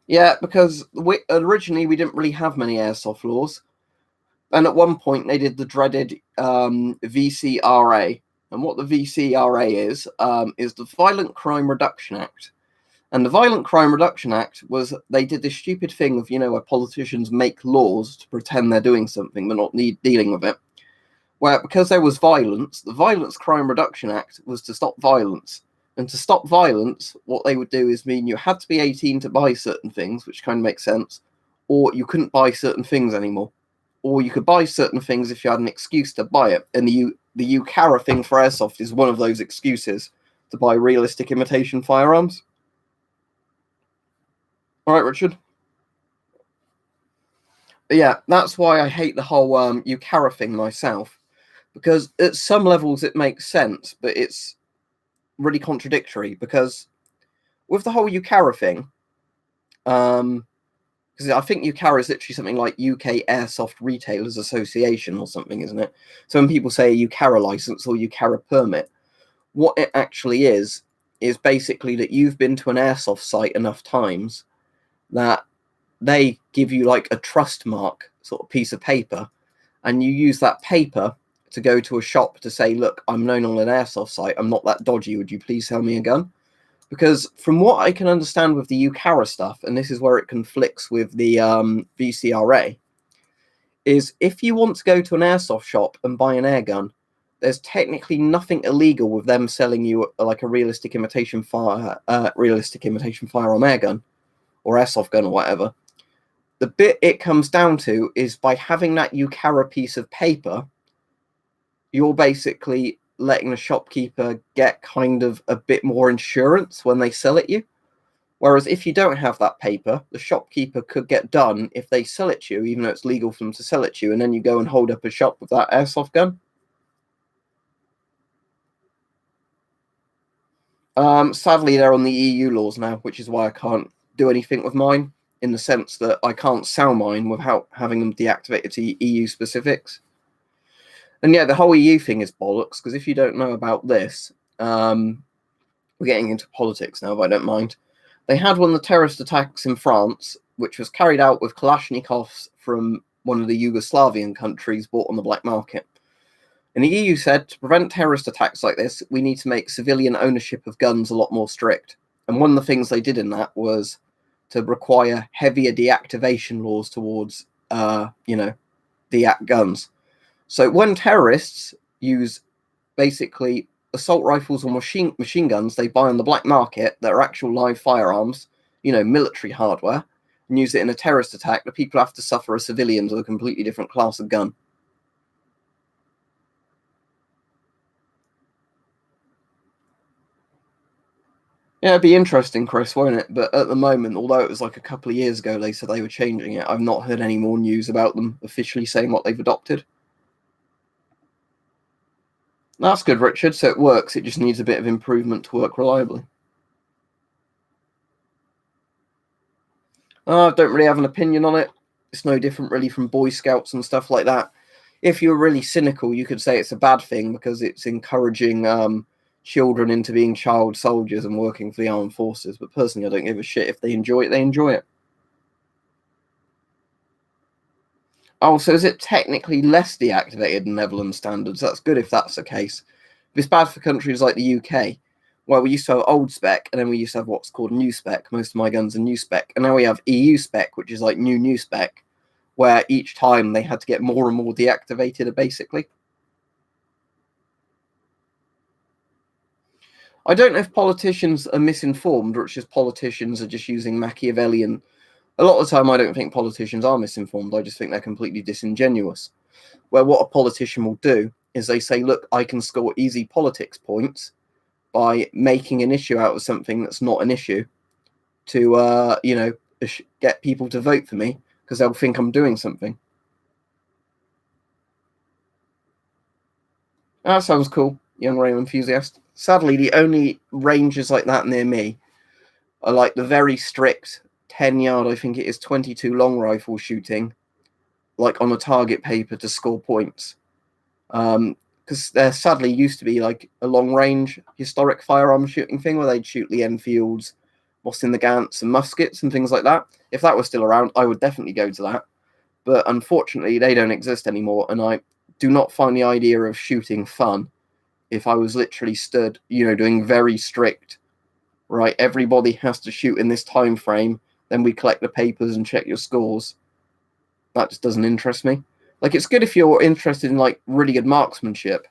yeah, because originally we didn't really have many airsoft laws. And at one point they did the dreaded VCRA. And what the VCRA is the Violent Crime Reduction Act. And the Violent Crime Reduction Act was, they did this stupid thing of, where politicians make laws to pretend they're doing something but not dealing with it. Where, because there was violence, the Violence Crime Reduction Act was to stop violence. And to stop violence, what they would do is mean you had to be 18 to buy certain things, which kind of makes sense, or you couldn't buy certain things anymore. Or you could buy certain things if you had an excuse to buy it. And the UCARA thing for airsoft is one of those excuses to buy realistic imitation firearms. All right, Richard. But yeah, that's why I hate the whole UCARA thing myself, because at some levels it makes sense, but it's really contradictory. Because with the whole UCARA thing, because I think UCARA is literally something like UK Airsoft Retailers Association or something, isn't it? So when people say a UCARA license or UCARA permit, what it actually is basically that you've been to an airsoft site enough times that they give you like a trust mark sort of piece of paper, and you use that paper to go to a shop to say, look, I'm known on an airsoft site, I'm not that dodgy, would you please sell me a gun? Because from what I can understand with the UCARA stuff, and this is where it conflicts with the VCRA, is if you want to go to an airsoft shop and buy an air gun, there's technically nothing illegal with them selling you like a realistic imitation firearm air gun or airsoft gun or whatever. The bit it comes down to is by having that UCARA piece of paper, you're basically letting the shopkeeper get kind of a bit more insurance when they sell it you. Whereas if you don't have that paper, the shopkeeper could get done if they sell it to you, even though it's legal for them to sell it to you, and then you go and hold up a shop with that airsoft gun. Sadly, they're on the EU laws now, which is why I can't do anything with mine, in the sense that I can't sell mine without having them deactivated to EU specifics. And yeah, the whole EU thing is bollocks, because if you don't know about this, we're getting into politics now, but I don't mind. They had one of the terrorist attacks in France, which was carried out with Kalashnikovs from one of the Yugoslavian countries bought on the black market. And the EU said, to prevent terrorist attacks like this, we need to make civilian ownership of guns a lot more strict. And one of the things they did in that was to require heavier deactivation laws towards, deact guns. So when terrorists use basically assault rifles or machine guns they buy on the black market that are actual live firearms, military hardware, and use it in a terrorist attack, the people have to suffer as civilians with a completely different class of gun. Yeah, it'd be interesting, Chris, won't it? But at the moment, although it was like a couple of years ago, they said they were changing it. I've not heard any more news about them officially saying what they've adopted. That's good, Richard. So it works. It just needs a bit of improvement to work reliably. I don't really have an opinion on it. It's no different really from Boy Scouts and stuff like that. If you're really cynical, you could say it's a bad thing because it's encouraging children into being child soldiers and working for the armed forces. But personally, I don't give a shit. If they enjoy it, they enjoy it. Oh, so is it technically less deactivated than Netherlands standards? That's good if that's the case. But it's bad for countries like the UK, where we used to have old spec, and then we used to have what's called new spec. Most of my guns are new spec. And now we have EU spec, which is like new spec, where each time they had to get more and more deactivated, basically. I don't know if politicians are misinformed or it's just politicians are just using Machiavellian. A lot of the time, I don't think politicians are misinformed. I just think they're completely disingenuous. Where what a politician will do is they say, look, I can score easy politics points by making an issue out of something that's not an issue to, get people to vote for me because they'll think I'm doing something. That sounds cool, young rail enthusiast. Sadly, the only ranges like that near me are like the very strict 10-yard, I think it is 22 long rifle shooting, like on a target paper to score points. Because there sadly used to be like a long range historic firearm shooting thing where they'd shoot the Enfields, Mosin Nagants, and muskets and things like that. If that was still around, I would definitely go to that. But unfortunately, they don't exist anymore, and I do not find the idea of shooting fun if I was literally stood, doing very strict, right, everybody has to shoot in this time frame, then we collect the papers and check your scores. That just doesn't interest me. Like, it's good if you're interested in, like, really good marksmanship,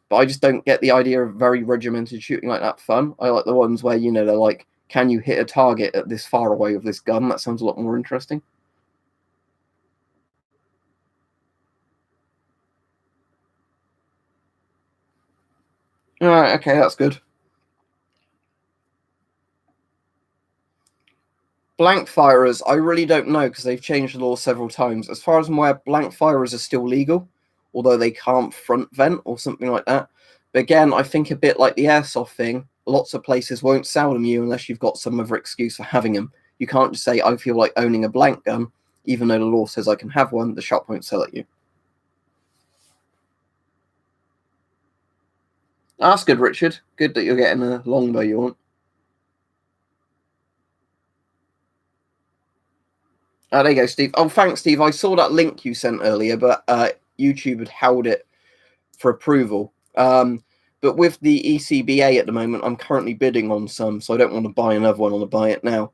but I just don't get the idea of very regimented shooting like that fun. I like the ones where, they're like, can you hit a target at this far away with this gun? That sounds a lot more interesting. All right, okay, that's good. Blank firers, I really don't know because they've changed the law several times. As far as I'm aware, blank firers are still legal, although they can't front vent or something like that. But again, I think a bit like the airsoft thing, lots of places won't sell them you unless you've got some other excuse for having them. You can't just say, I feel like owning a blank gun, even though the law says I can have one, the shop won't sell it you. That's good, Richard. Good that you're getting a longbow you want. Oh, there you go, Steve. Oh, thanks, Steve. I saw that link you sent earlier, but YouTube had held it for approval. But with the ECBA at the moment, I'm currently bidding on some, so I don't want to buy another one. I want to buy it now.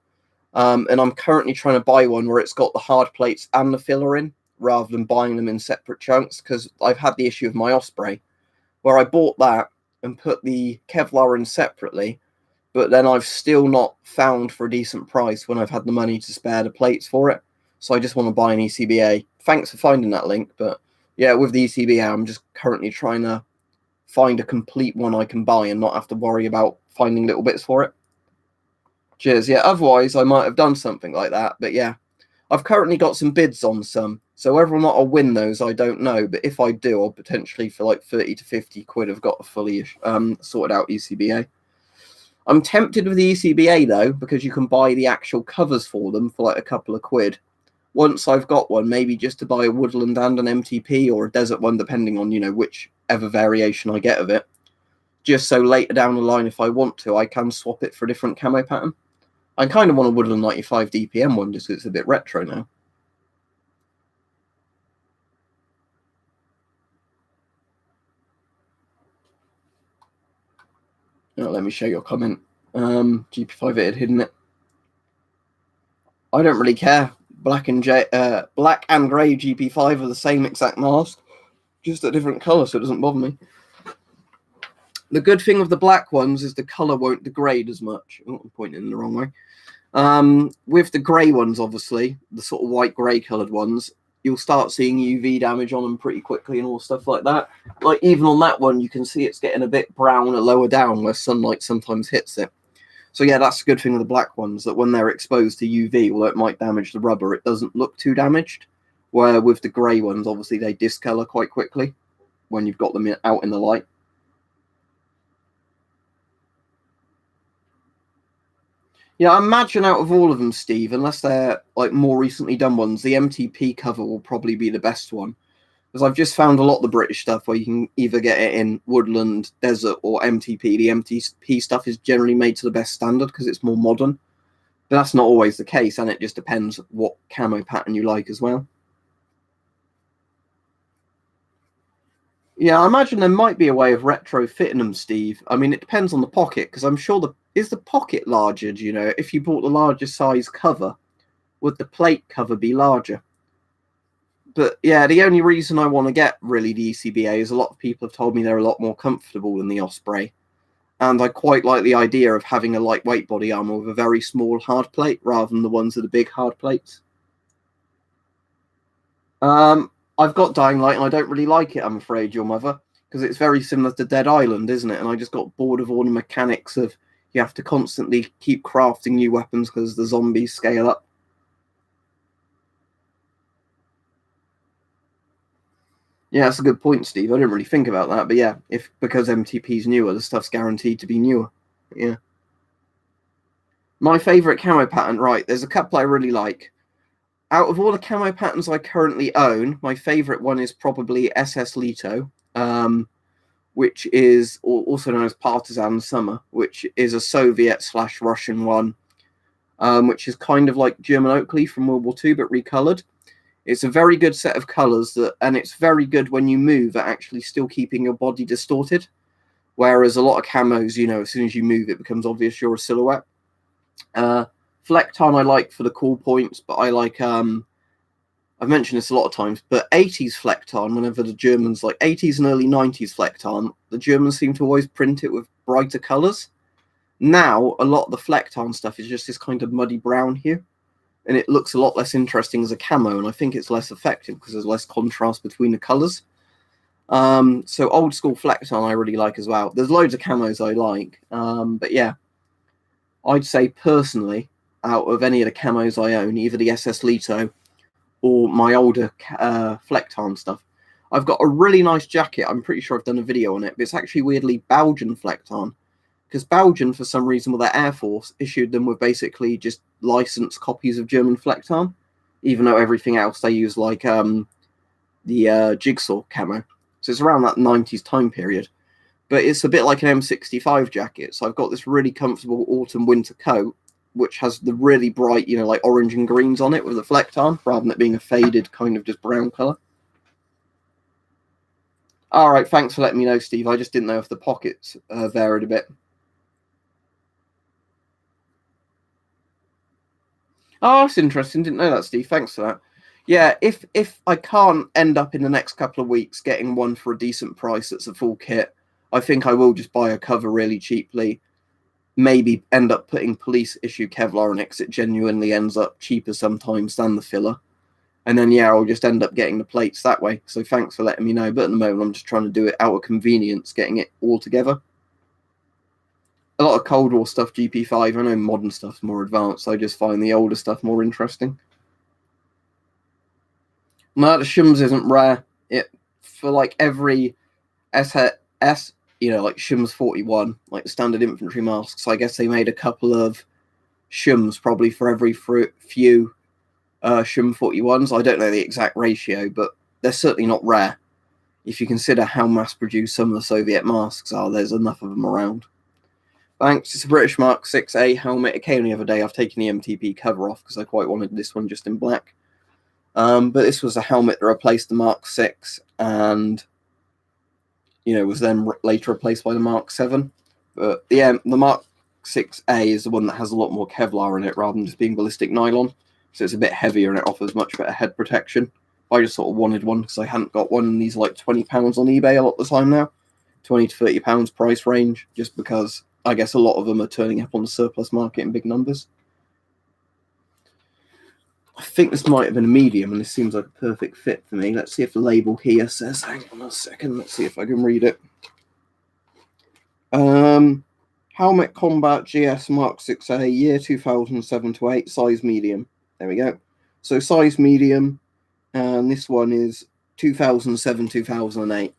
And I'm currently trying to buy one where it's got the hard plates and the filler in, rather than buying them in separate chunks, because I've had the issue of my Osprey, where I bought that and put the Kevlar in separately, but then I've still not found for a decent price when I've had the money to spare the plates for it. So I just want to buy an ECBA. Thanks for finding that link. But yeah, with the ECBA, I'm just currently trying to find a complete one I can buy and not have to worry about finding little bits for it. Cheers. Yeah, otherwise I might have done something like that. But yeah, I've currently got some bids on some. So whether or not I'll win those, I don't know. But if I do, I'll potentially for like 30 to 50 quid have got a fully sorted out ECBA. I'm tempted with the ECBA though, because you can buy the actual covers for them for like a couple of quid. Once I've got one, maybe just to buy a woodland and an MTP or a desert one, depending on, whichever variation I get of it. Just so later down the line, if I want to, I can swap it for a different camo pattern. I kind of want a Woodland 95 DPM one just because it's a bit retro now. Oh, let me show your comment. GP5 it had hidden it. I don't really care. Black and grey GP5 are the same exact mask, just a different colour, so it doesn't bother me. The good thing with the black ones is the colour won't degrade as much. Oh, I'm pointing in the wrong way. With the grey ones, obviously, the sort of white grey coloured ones, you'll start seeing UV damage on them pretty quickly and all stuff like that. Like even on that one, you can see it's getting a bit browner lower down where sunlight sometimes hits it. So yeah, that's a good thing with the black ones, that when they're exposed to UV, although it might damage the rubber, it doesn't look too damaged. Where with the grey ones, obviously they discolour quite quickly when you've got them out in the light. Yeah, I imagine out of all of them, Steve, unless they're like more recently done ones, the MTP cover will probably be the best one. Because I've just found a lot of the British stuff where you can either get it in Woodland, Desert, or MTP. The MTP stuff is generally made to the best standard because it's more modern. But that's not always the case, and it just depends what camo pattern you like as well. Yeah, I imagine there might be a way of retrofitting them, Steve. I mean, it depends on the pocket, because I'm sure is the pocket larger, do you know? If you bought the larger size cover, would the plate cover be larger? But yeah, the only reason I want to get really the ECBA is a lot of people have told me they're a lot more comfortable than the Osprey. And I quite like the idea of having a lightweight body armor with a very small hard plate rather than the ones with the big hard plates. I've got Dying Light and I don't really like it, I'm afraid, your mother, because it's very similar to Dead Island, isn't it? And I just got bored of all the mechanics of you have to constantly keep crafting new weapons because the zombies scale up. Yeah, that's a good point, Steve. I didn't really think about that, but yeah, because MTP's newer, the stuff's guaranteed to be newer. Yeah. My favourite camo pattern, right, there's a couple I really like. Out of all the camo patterns I currently own, my favourite one is probably SS Leto, which is also known as Partisan Summer, which is a Soviet/Russian one, which is kind of like German oak leaf from World War II, but recoloured. It's a very good set of colours, and it's very good when you move at actually still keeping your body distorted. Whereas a lot of camos, you know, as soon as you move, it becomes obvious you're a silhouette. Flecktarn I like for the cool points, but I like, I've mentioned this a lot of times, but 80s Flecktarn, whenever the Germans, like 80s and early 90s Flecktarn, the Germans seem to always print it with brighter colours. Now, a lot of the Flecktarn stuff is just this kind of muddy brown hue, and it looks a lot less interesting as a camo, and I think it's less effective because there's less contrast between the colours. So old school Flecktarn I really like as well. There's loads of camos I like, but yeah, I'd say personally, out of any of the camos I own, either the SS Leto or my older Flecktarn stuff, I've got a really nice jacket. I'm pretty sure I've done a video on it, but it's actually weirdly Belgian Flecktarn, because Belgian, for some reason, with their Air Force, issued them with basically just licensed copies of German Flecktarn, even though everything else they use like the Jigsaw camo. So it's around that 90s time period. But it's a bit like an M65 jacket. So I've got this really comfortable autumn-winter coat, which has the really bright, you know, like orange and greens on it with the Flecktarn, rather than it being a faded kind of just brown colour. All right, thanks for letting me know, Steve. I just didn't know if the pockets varied a bit. Oh, that's interesting. Didn't know that, Steve. Thanks for that. Yeah, if I can't end up in the next couple of weeks getting one for a decent price that's a full kit, I think I will just buy a cover really cheaply. Maybe end up putting police issue Kevlar on it because it genuinely ends up cheaper sometimes than the filler. And then, yeah, I'll just end up getting the plates that way. So thanks for letting me know. But at the moment, I'm just trying to do it out of convenience, getting it all together. A lot of Cold War stuff, GP5. I know modern stuff's more advanced. I just find the older stuff more interesting. No, the Shums isn't rare. It for like every S, you know, like Shums 41, like the standard infantry masks. I guess they made a couple of Shums probably for every few Shum 41s. I don't know the exact ratio, but they're certainly not rare. If you consider how mass-produced some of the Soviet masks are, there's enough of them around. Thanks. It's a British Mark 6A helmet. It came the other day. I've taken the MTP cover off because I quite wanted this one just in black. But this was a helmet that replaced the Mark 6 and, was then later replaced by the Mark 7. But the Mark 6A is the one that has a lot more Kevlar in it rather than just being ballistic nylon. So it's a bit heavier and it offers much better head protection. I just sort of wanted one because I hadn't got one, and these are like £20 on eBay a lot of the time now. £20 to £30 price range, just because I guess a lot of them are turning up on the surplus market in big numbers. I think this might have been a medium, and this seems like a perfect fit for me. Let's see if the label here says, hang on a second, let's see if I can read it. Helmet Combat GS Mark 6A, year 2007 to 8, size medium. There we go. So size medium, and this one is 2007, 2008.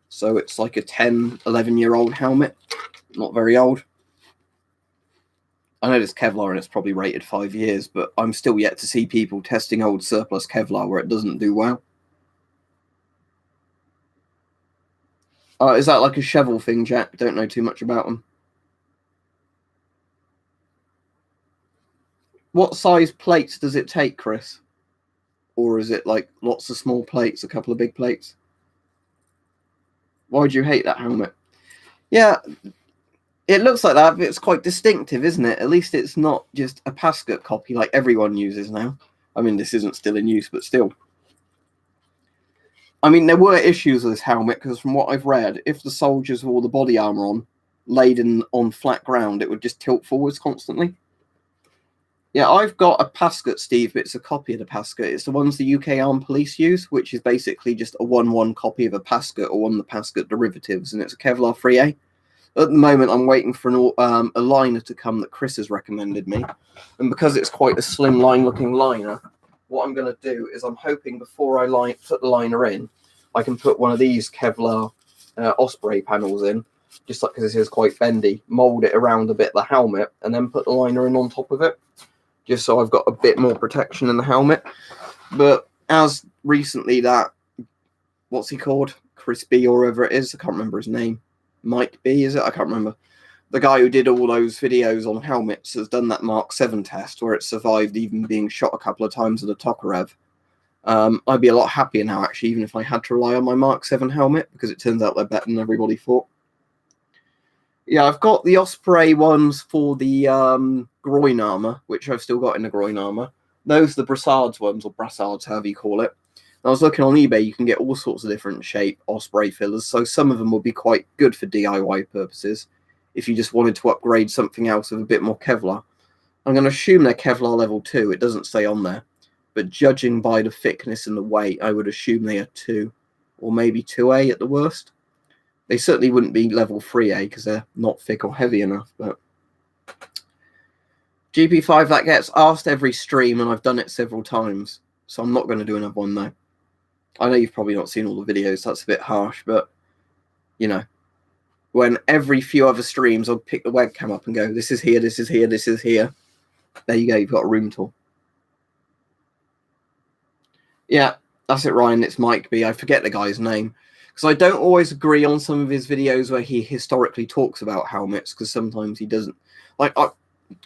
So it's like a 10, 11-year-old helmet. Not very old. I know it's Kevlar and it's probably rated 5 years, but I'm still yet to see people testing old surplus Kevlar where it doesn't do well. Is that like a shovel thing, Jack? Don't know too much about them. What size plates does it take, Chris? Or is it like lots of small plates, a couple of big plates? Why do you hate that helmet? Yeah, it looks like that, but it's quite distinctive, isn't it? At least it's not just a Pascut copy like everyone uses now. I mean, this isn't still in use, but still. I mean, there were issues with this helmet, because from what I've read, if the soldiers wore the body armor on, laid on flat ground, it would just tilt forwards constantly. Yeah, I've got a Pascut, Steve, but it's a copy of the Pascut. It's the ones the UK Armed Police use, which is basically just a 1-1 copy of a Pascut or one of the Pascut derivatives, and it's a Kevlar 3A. At the moment, I'm waiting for a liner to come that Chris has recommended me, and because it's quite a slim line-looking liner, what I'm going to do is I'm hoping before I put the liner in, I can put one of these Kevlar Osprey panels in, just like because this is quite bendy, mould it around a bit the helmet, and then put the liner in on top of it, just so I've got a bit more protection in the helmet. But as recently that, what's he called? Chris B or whatever it is, I can't remember his name. Mike B, is it? I can't remember. The guy who did all those videos on helmets has done that Mark 7 test where it survived even being shot a couple of times at a Tokarev. I'd be a lot happier now, actually, even if I had to rely on my Mark 7 helmet, because it turns out they're better than everybody thought. Yeah, I've got the Osprey ones for the groin armor, which I've still got in the groin armor. Those are the Brassards ones, or Brassards, however you call it. I was looking on eBay, you can get all sorts of different shape Osprey fillers, so some of them will be quite good for DIY purposes if you just wanted to upgrade something else with a bit more Kevlar. I'm going to assume they're Kevlar level 2, it doesn't say on there, but judging by the thickness and the weight, I would assume they are 2, or maybe 2A at the worst. They certainly wouldn't be level 3A because they're not thick or heavy enough, but GP5, that gets asked every stream, and I've done it several times, so I'm not going to do another one though. I know you've probably not seen all the videos, that's a bit harsh, but, when every few other streams I'll pick the webcam up and go, this is here, this is here, this is here. There you go, you've got a room tour. Yeah, that's it, Ryan, it's Mike B. I forget the guy's name, because I don't always agree on some of his videos where he historically talks about helmets, because sometimes he doesn't.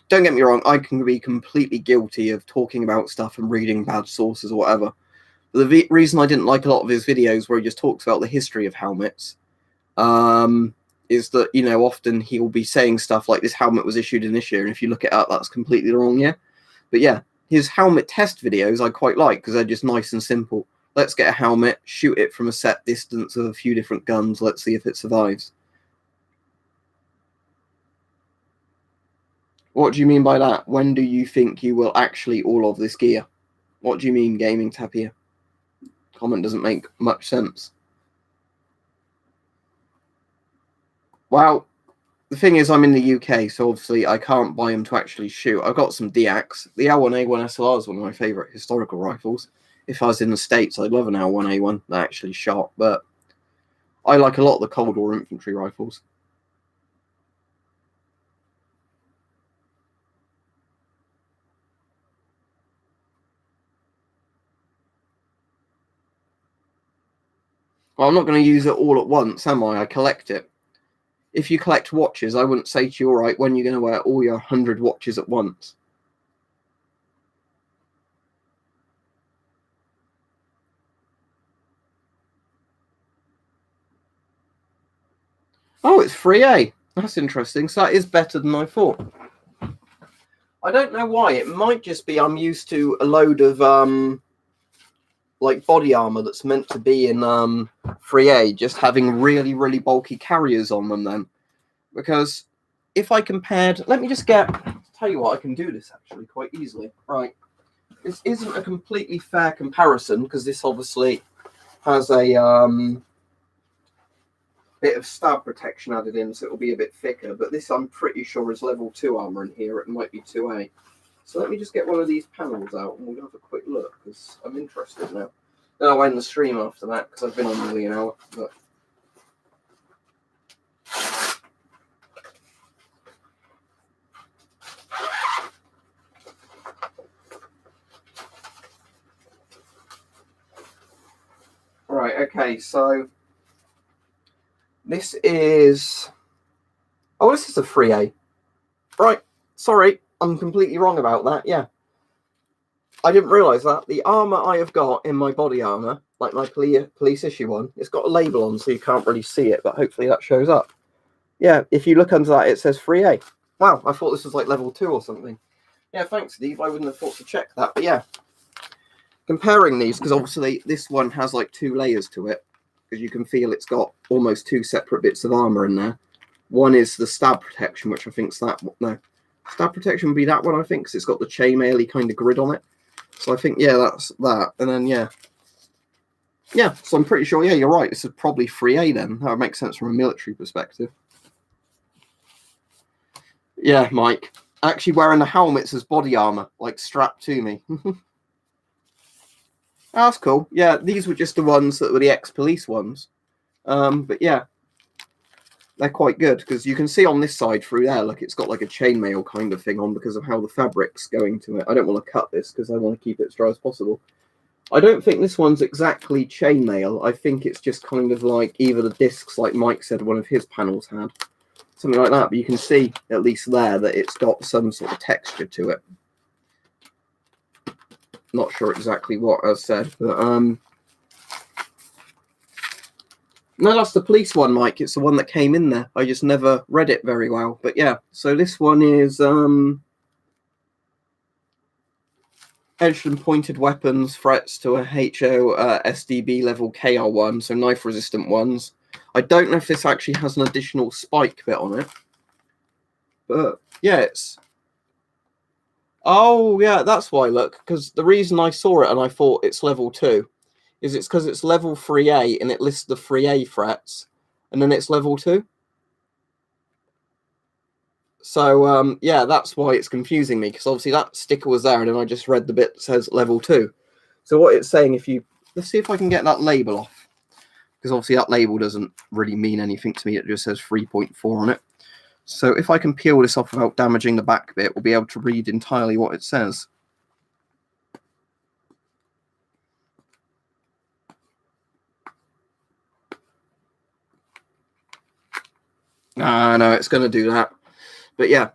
Don't get me wrong, I can be completely guilty of talking about stuff and reading bad sources or whatever. But the reason I didn't like a lot of his videos where he just talks about the history of helmets is that, often he'll be saying stuff like this helmet was issued in this year, and if you look it up, that's completely the wrong year. But yeah, his helmet test videos I quite like because they're just nice and simple. Let's get a helmet, shoot it from a set distance with a few different guns, let's see if it survives. What do you mean by that? When do you think you will actually all of this gear? What do you mean, Gaming Tapir? Comment doesn't make much sense. Well, the thing is, I'm in the UK, so obviously I can't buy them to actually shoot. I've got some DX. The L1A1 SLR is one of my favourite historical rifles. If I was in the States, I'd love an L1A1 that actually shot, but I like a lot of the Cold War infantry rifles. Well, I'm not going to use it all at once, am I? I collect it. if you collect watches, I wouldn't say to you, all right, when you're going to wear all your 100 watches at once. Oh, it's free A. That's interesting. So that is better than I thought. I don't know why. It might just be I'm used to a load of like body armor that's meant to be in free A, just having really, really bulky carriers on them then. Because if I compared, let me just tell you what, I can do this actually quite easily. Right. This isn't a completely fair comparison because this obviously has a bit of stab protection added in, so it'll be a bit thicker. But this I'm pretty sure is level 2 armor in here. It might be 2A. So let me just get one of these panels out and we'll have a quick look because I'm interested now. Then I'll end the stream after that because I've been on nearly an hour. But right, okay, so this is... Oh, this is a 3A. Right, sorry, I'm completely wrong about that, yeah. I didn't realise that. The armour I have got in my body armour, like my police issue one, it's got a label on so you can't really see it, but hopefully that shows up. Yeah, if you look under that, it says 3A. Wow, I thought this was like level 2 or something. Yeah, thanks, Steve. I wouldn't have thought to check that, but yeah. Comparing these, because obviously this one has like 2 layers to it, because you can feel it's got almost 2 separate bits of armour in there. One is the stab protection, which I think is that one. No, stab protection would be that one, I think, because it's got the chainmail-y kind of grid on it. So I think, yeah, that's that. And then, yeah. Yeah, so I'm pretty sure, yeah, you're right. This is probably 3A then. That would make sense from a military perspective. Yeah, Mike. Actually wearing the helmets as body armour, like strapped to me. That's cool. Yeah, these were just the ones that were the ex-police ones. But yeah, they're quite good because you can see on this side through there, like it's got like a chainmail kind of thing on because of how the fabric's going to it. I don't want to cut this because I want to keep it as dry as possible. I don't think this one's exactly chainmail. I think it's just kind of like either the discs, like Mike said one of his panels had. Something like that, but you can see at least there that it's got some sort of texture to it. Not sure exactly what I said, but no, that's the police one, Mike. It's the one that came in there. I just never read it very well. But yeah, so this one is edged and pointed weapons, threats to a HO SDB level KR1, so knife resistant ones. I don't know if this actually has an additional spike bit on it. But yeah, it's... Oh, yeah, that's why, look, because the reason I saw it and I thought it's level 2 is it's because it's level 3A and it lists the 3A threats and then it's level 2. So, yeah, that's why it's confusing me because obviously that sticker was there and then I just read the bit that says level 2. So what it's saying, if you... Let's see if I can get that label off because obviously that label doesn't really mean anything to me. It just says 3.4 on it. So if I can peel this off without damaging the back bit, we'll be able to read entirely what it says. Ah, no, it's going to do that. But yeah,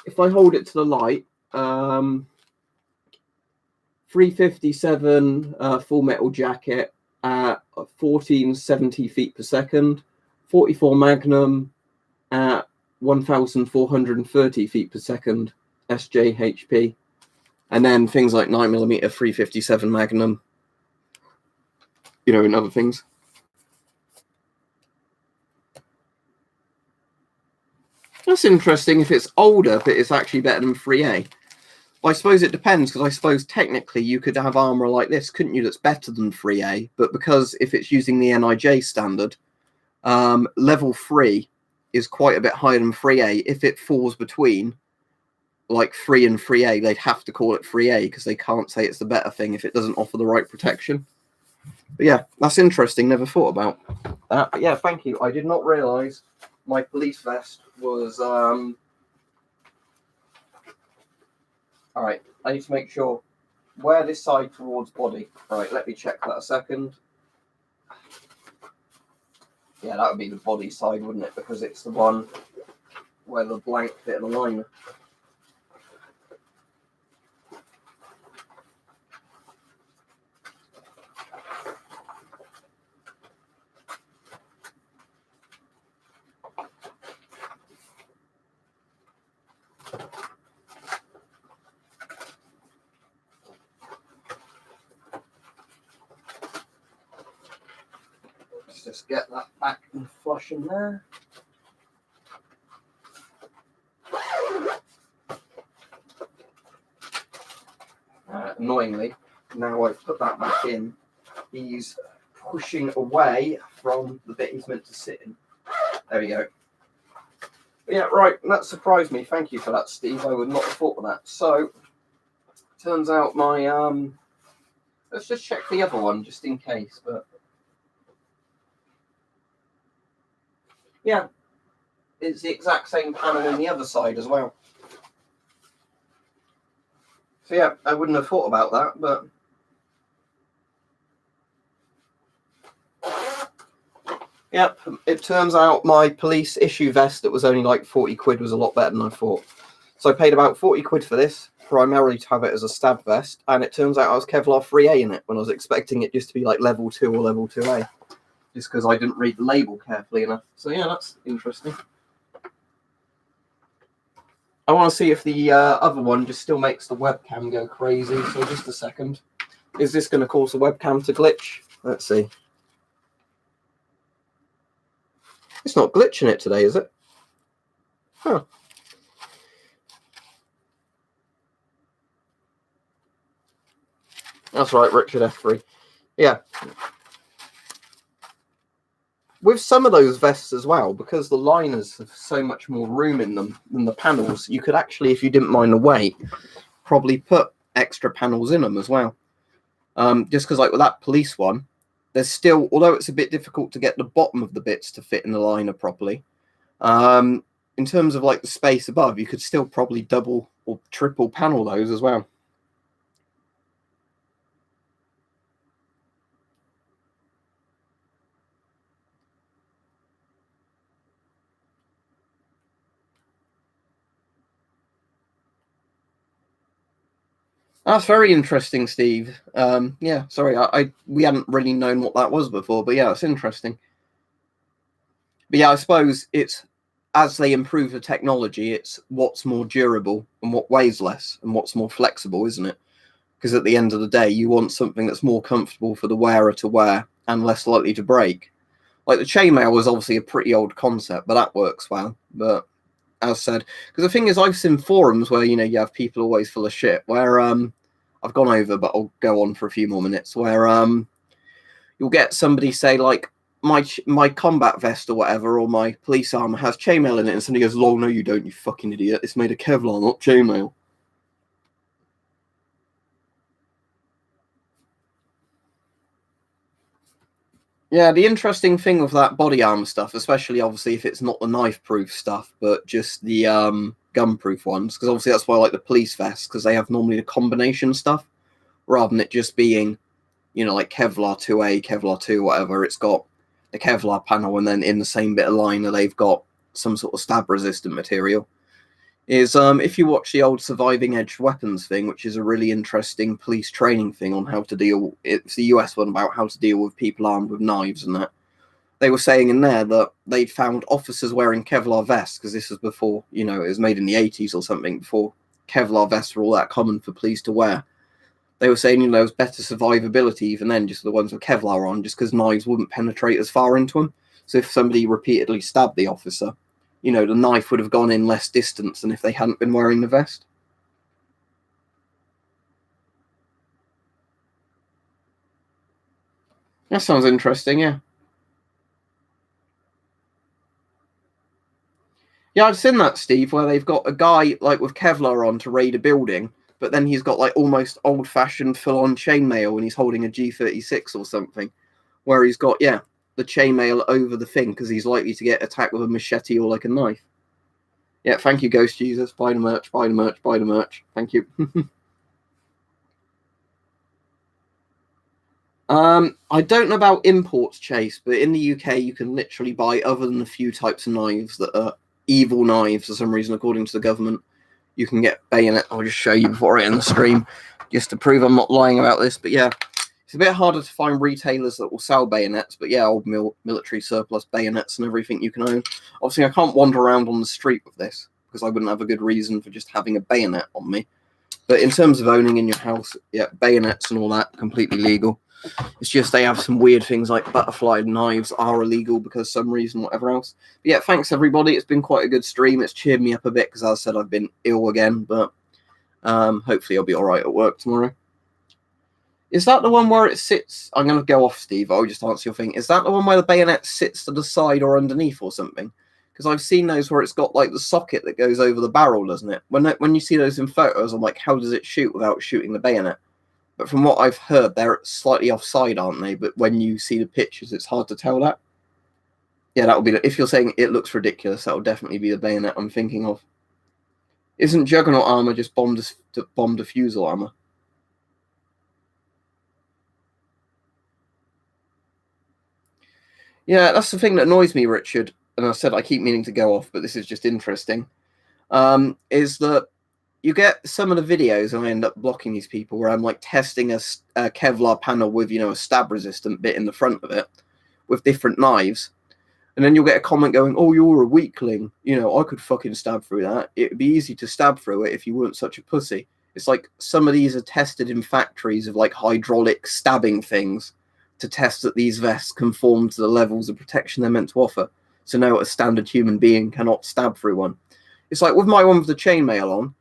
if I hold it to the light, 357 full metal jacket at 1470 feet per second, 44 Magnum at 1430 feet per second SJHP, and then things like 9mm 357 Magnum, you know, and other things. That's interesting if it's older, but it's actually better than 3A. Well, I suppose it depends, because I suppose technically you could have armour like this, couldn't you, that's better than 3A, but because if it's using the NIJ standard, level 3 is quite a bit higher than 3A. If it falls between like 3 and 3A, they'd have to call it 3A because they can't say it's the better thing if it doesn't offer the right protection. But yeah, that's interesting. Never thought about that. But yeah, thank you. I did not realise my police vest was... All right, I need to make sure. Wear this side towards body. All right, let me check that a second. Yeah, that would be the body side, wouldn't it? Because it's the one where the blank bit of the liner. Let's just get that back and flush in there. Annoyingly, now I've put that back in, he's pushing away from the bit he's meant to sit in. There we go. But yeah, right, that surprised me. Thank you for that, Steve. I would not have thought of that. So, turns out my, let's just check the other one, just in case, but yeah, it's the exact same panel on the other side as well. So yeah, I wouldn't have thought about that, but yep, it turns out my police issue vest that was only like 40 quid was a lot better than I thought. So I paid about 40 quid for this, primarily to have it as a stab vest, and it turns out I was Kevlar 3A in it when I was expecting it just to be like level 2 or level 2A, just because I didn't read the label carefully enough. So yeah, that's interesting. I want to see if the other one just still makes the webcam go crazy, so just a second. Is this going to cause the webcam to glitch? Let's see. It's not glitching it today, is it? Huh. That's right, Richard F3. Yeah. With some of those vests as well, because the liners have so much more room in them than the panels, you could actually, if you didn't mind the weight, probably put extra panels in them as well. Just because like with that police one, there's still, although it's a bit difficult to get the bottom of the bits to fit in the liner properly, in terms of like the space above, you could still probably double or triple panel those as well. That's very interesting, Steve. Yeah, sorry, we hadn't really known what that was before, but yeah, it's interesting. But yeah, I suppose it's as they improve the technology, it's what's more durable and what weighs less and what's more flexible, isn't it? Because at the end of the day, you want something that's more comfortable for the wearer to wear and less likely to break. Like the chainmail was obviously a pretty old concept, but that works well. But as said, because the thing is, I've seen forums where you have people always full of shit. Where I've gone over, but I'll go on for a few more minutes. Where you'll get somebody say like my combat vest or whatever, or my police armor has chainmail in it, and somebody goes, "Lol, no, you don't, you fucking idiot! It's made of Kevlar, not chainmail." Yeah, the interesting thing with that body armor stuff, especially obviously if it's not the knife-proof stuff, but just the gun-proof ones, because obviously that's why I like the police vests, because they have normally the combination stuff, rather than it just being, like Kevlar 2A, Kevlar 2, whatever. It's got the Kevlar panel, and then in the same bit of liner, they've got some sort of stab-resistant material. Is if you watch the old Surviving Edged Weapons thing, which is a really interesting police training thing on how to deal, it's the US one about how to deal with people armed with knives and that. They were saying in there that they'd found officers wearing Kevlar vests, because this was before, it was made in the 80s or something, before Kevlar vests were all that common for police to wear. They were saying, there was better survivability even then, just the ones with Kevlar on, just because knives wouldn't penetrate as far into them. So if somebody repeatedly stabbed the officer, the knife would have gone in less distance than if they hadn't been wearing the vest. That sounds interesting, yeah. Yeah, I've seen that, Steve, where they've got a guy like with Kevlar on to raid a building, but then he's got like almost old-fashioned full-on chainmail and he's holding a G36 or something, where he's got, the chainmail over the thing because he's likely to get attacked with a machete or like a knife. Yeah, thank you, Ghost Jesus. Buy the merch, buy the merch, buy the merch. Thank you. I don't know about imports, Chase, but in the UK you can literally buy, other than a few types of knives that are evil knives for some reason, according to the government, you can get bayonet. I'll just show you before I end the stream, just to prove I'm not lying about this. But yeah, it's a bit harder to find retailers that will sell bayonets, but yeah, old military surplus bayonets and everything you can own. Obviously, I can't wander around on the street with this, because I wouldn't have a good reason for just having a bayonet on me. But in terms of owning in your house, yeah, bayonets and all that, completely legal. It's just they have some weird things like butterfly knives are illegal because some reason, whatever else. But yeah, thanks everybody. It's been quite a good stream. It's cheered me up a bit because, as I said, I've been ill again, but hopefully I'll be all right at work tomorrow. Is that the one where it sits? I'm going to go off, Steve. I'll just answer your thing. Is that the one where the bayonet sits to the side or underneath or something? Because I've seen those where it's got like the socket that goes over the barrel, doesn't it? When you see those in photos, I'm like, how does it shoot without shooting the bayonet? But from what I've heard, they're slightly offside, aren't they? But when you see the pictures, it's hard to tell that. Yeah, that would be. If you're saying it looks ridiculous, that will definitely be the bayonet I'm thinking of. Isn't Juggernaut armor just bomb defusal armor? Yeah, that's the thing that annoys me, Richard. And I said I keep meaning to go off, but this is just interesting. Is that you get some of the videos, and I end up blocking these people, where I'm like testing a Kevlar panel with, a stab resistant bit in the front of it with different knives. And then you'll get a comment going, oh, you're a weakling. I could fucking stab through that. It'd be easy to stab through it if you weren't such a pussy. It's like some of these are tested in factories of like hydraulic stabbing things to test that these vests conform to the levels of protection they're meant to offer. So no, a standard human being cannot stab through one. It's like with my one with the chainmail on,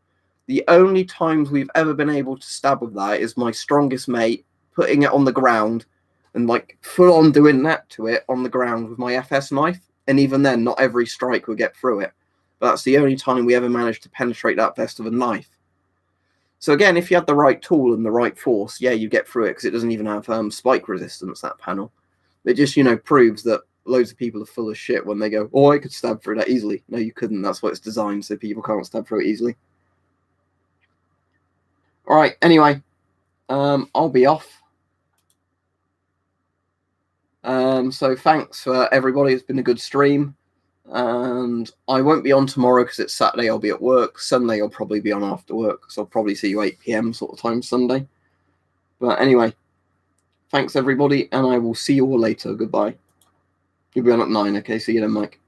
the only times we've ever been able to stab with that is my strongest mate putting it on the ground and like full on doing that to it on the ground with my FS knife. And even then, not every strike would get through it. But that's the only time we ever managed to penetrate that vest with a knife. So again, if you had the right tool and the right force, yeah, you get through it, because it doesn't even have spike resistance, that panel. It just, proves that loads of people are full of shit when they go, oh, I could stab through that easily. No, you couldn't. That's what it's designed, so people can't stab through it easily. All right, anyway, I'll be off. So thanks for everybody. It's been a good stream. And I won't be on tomorrow because it's Saturday. I'll be at work. Sunday, I'll probably be on after work. So I'll probably see you 8 p.m. sort of time Sunday. But anyway, thanks everybody. And I will see you all later. Goodbye. You'll be on at 9. Okay, see you then, Mike.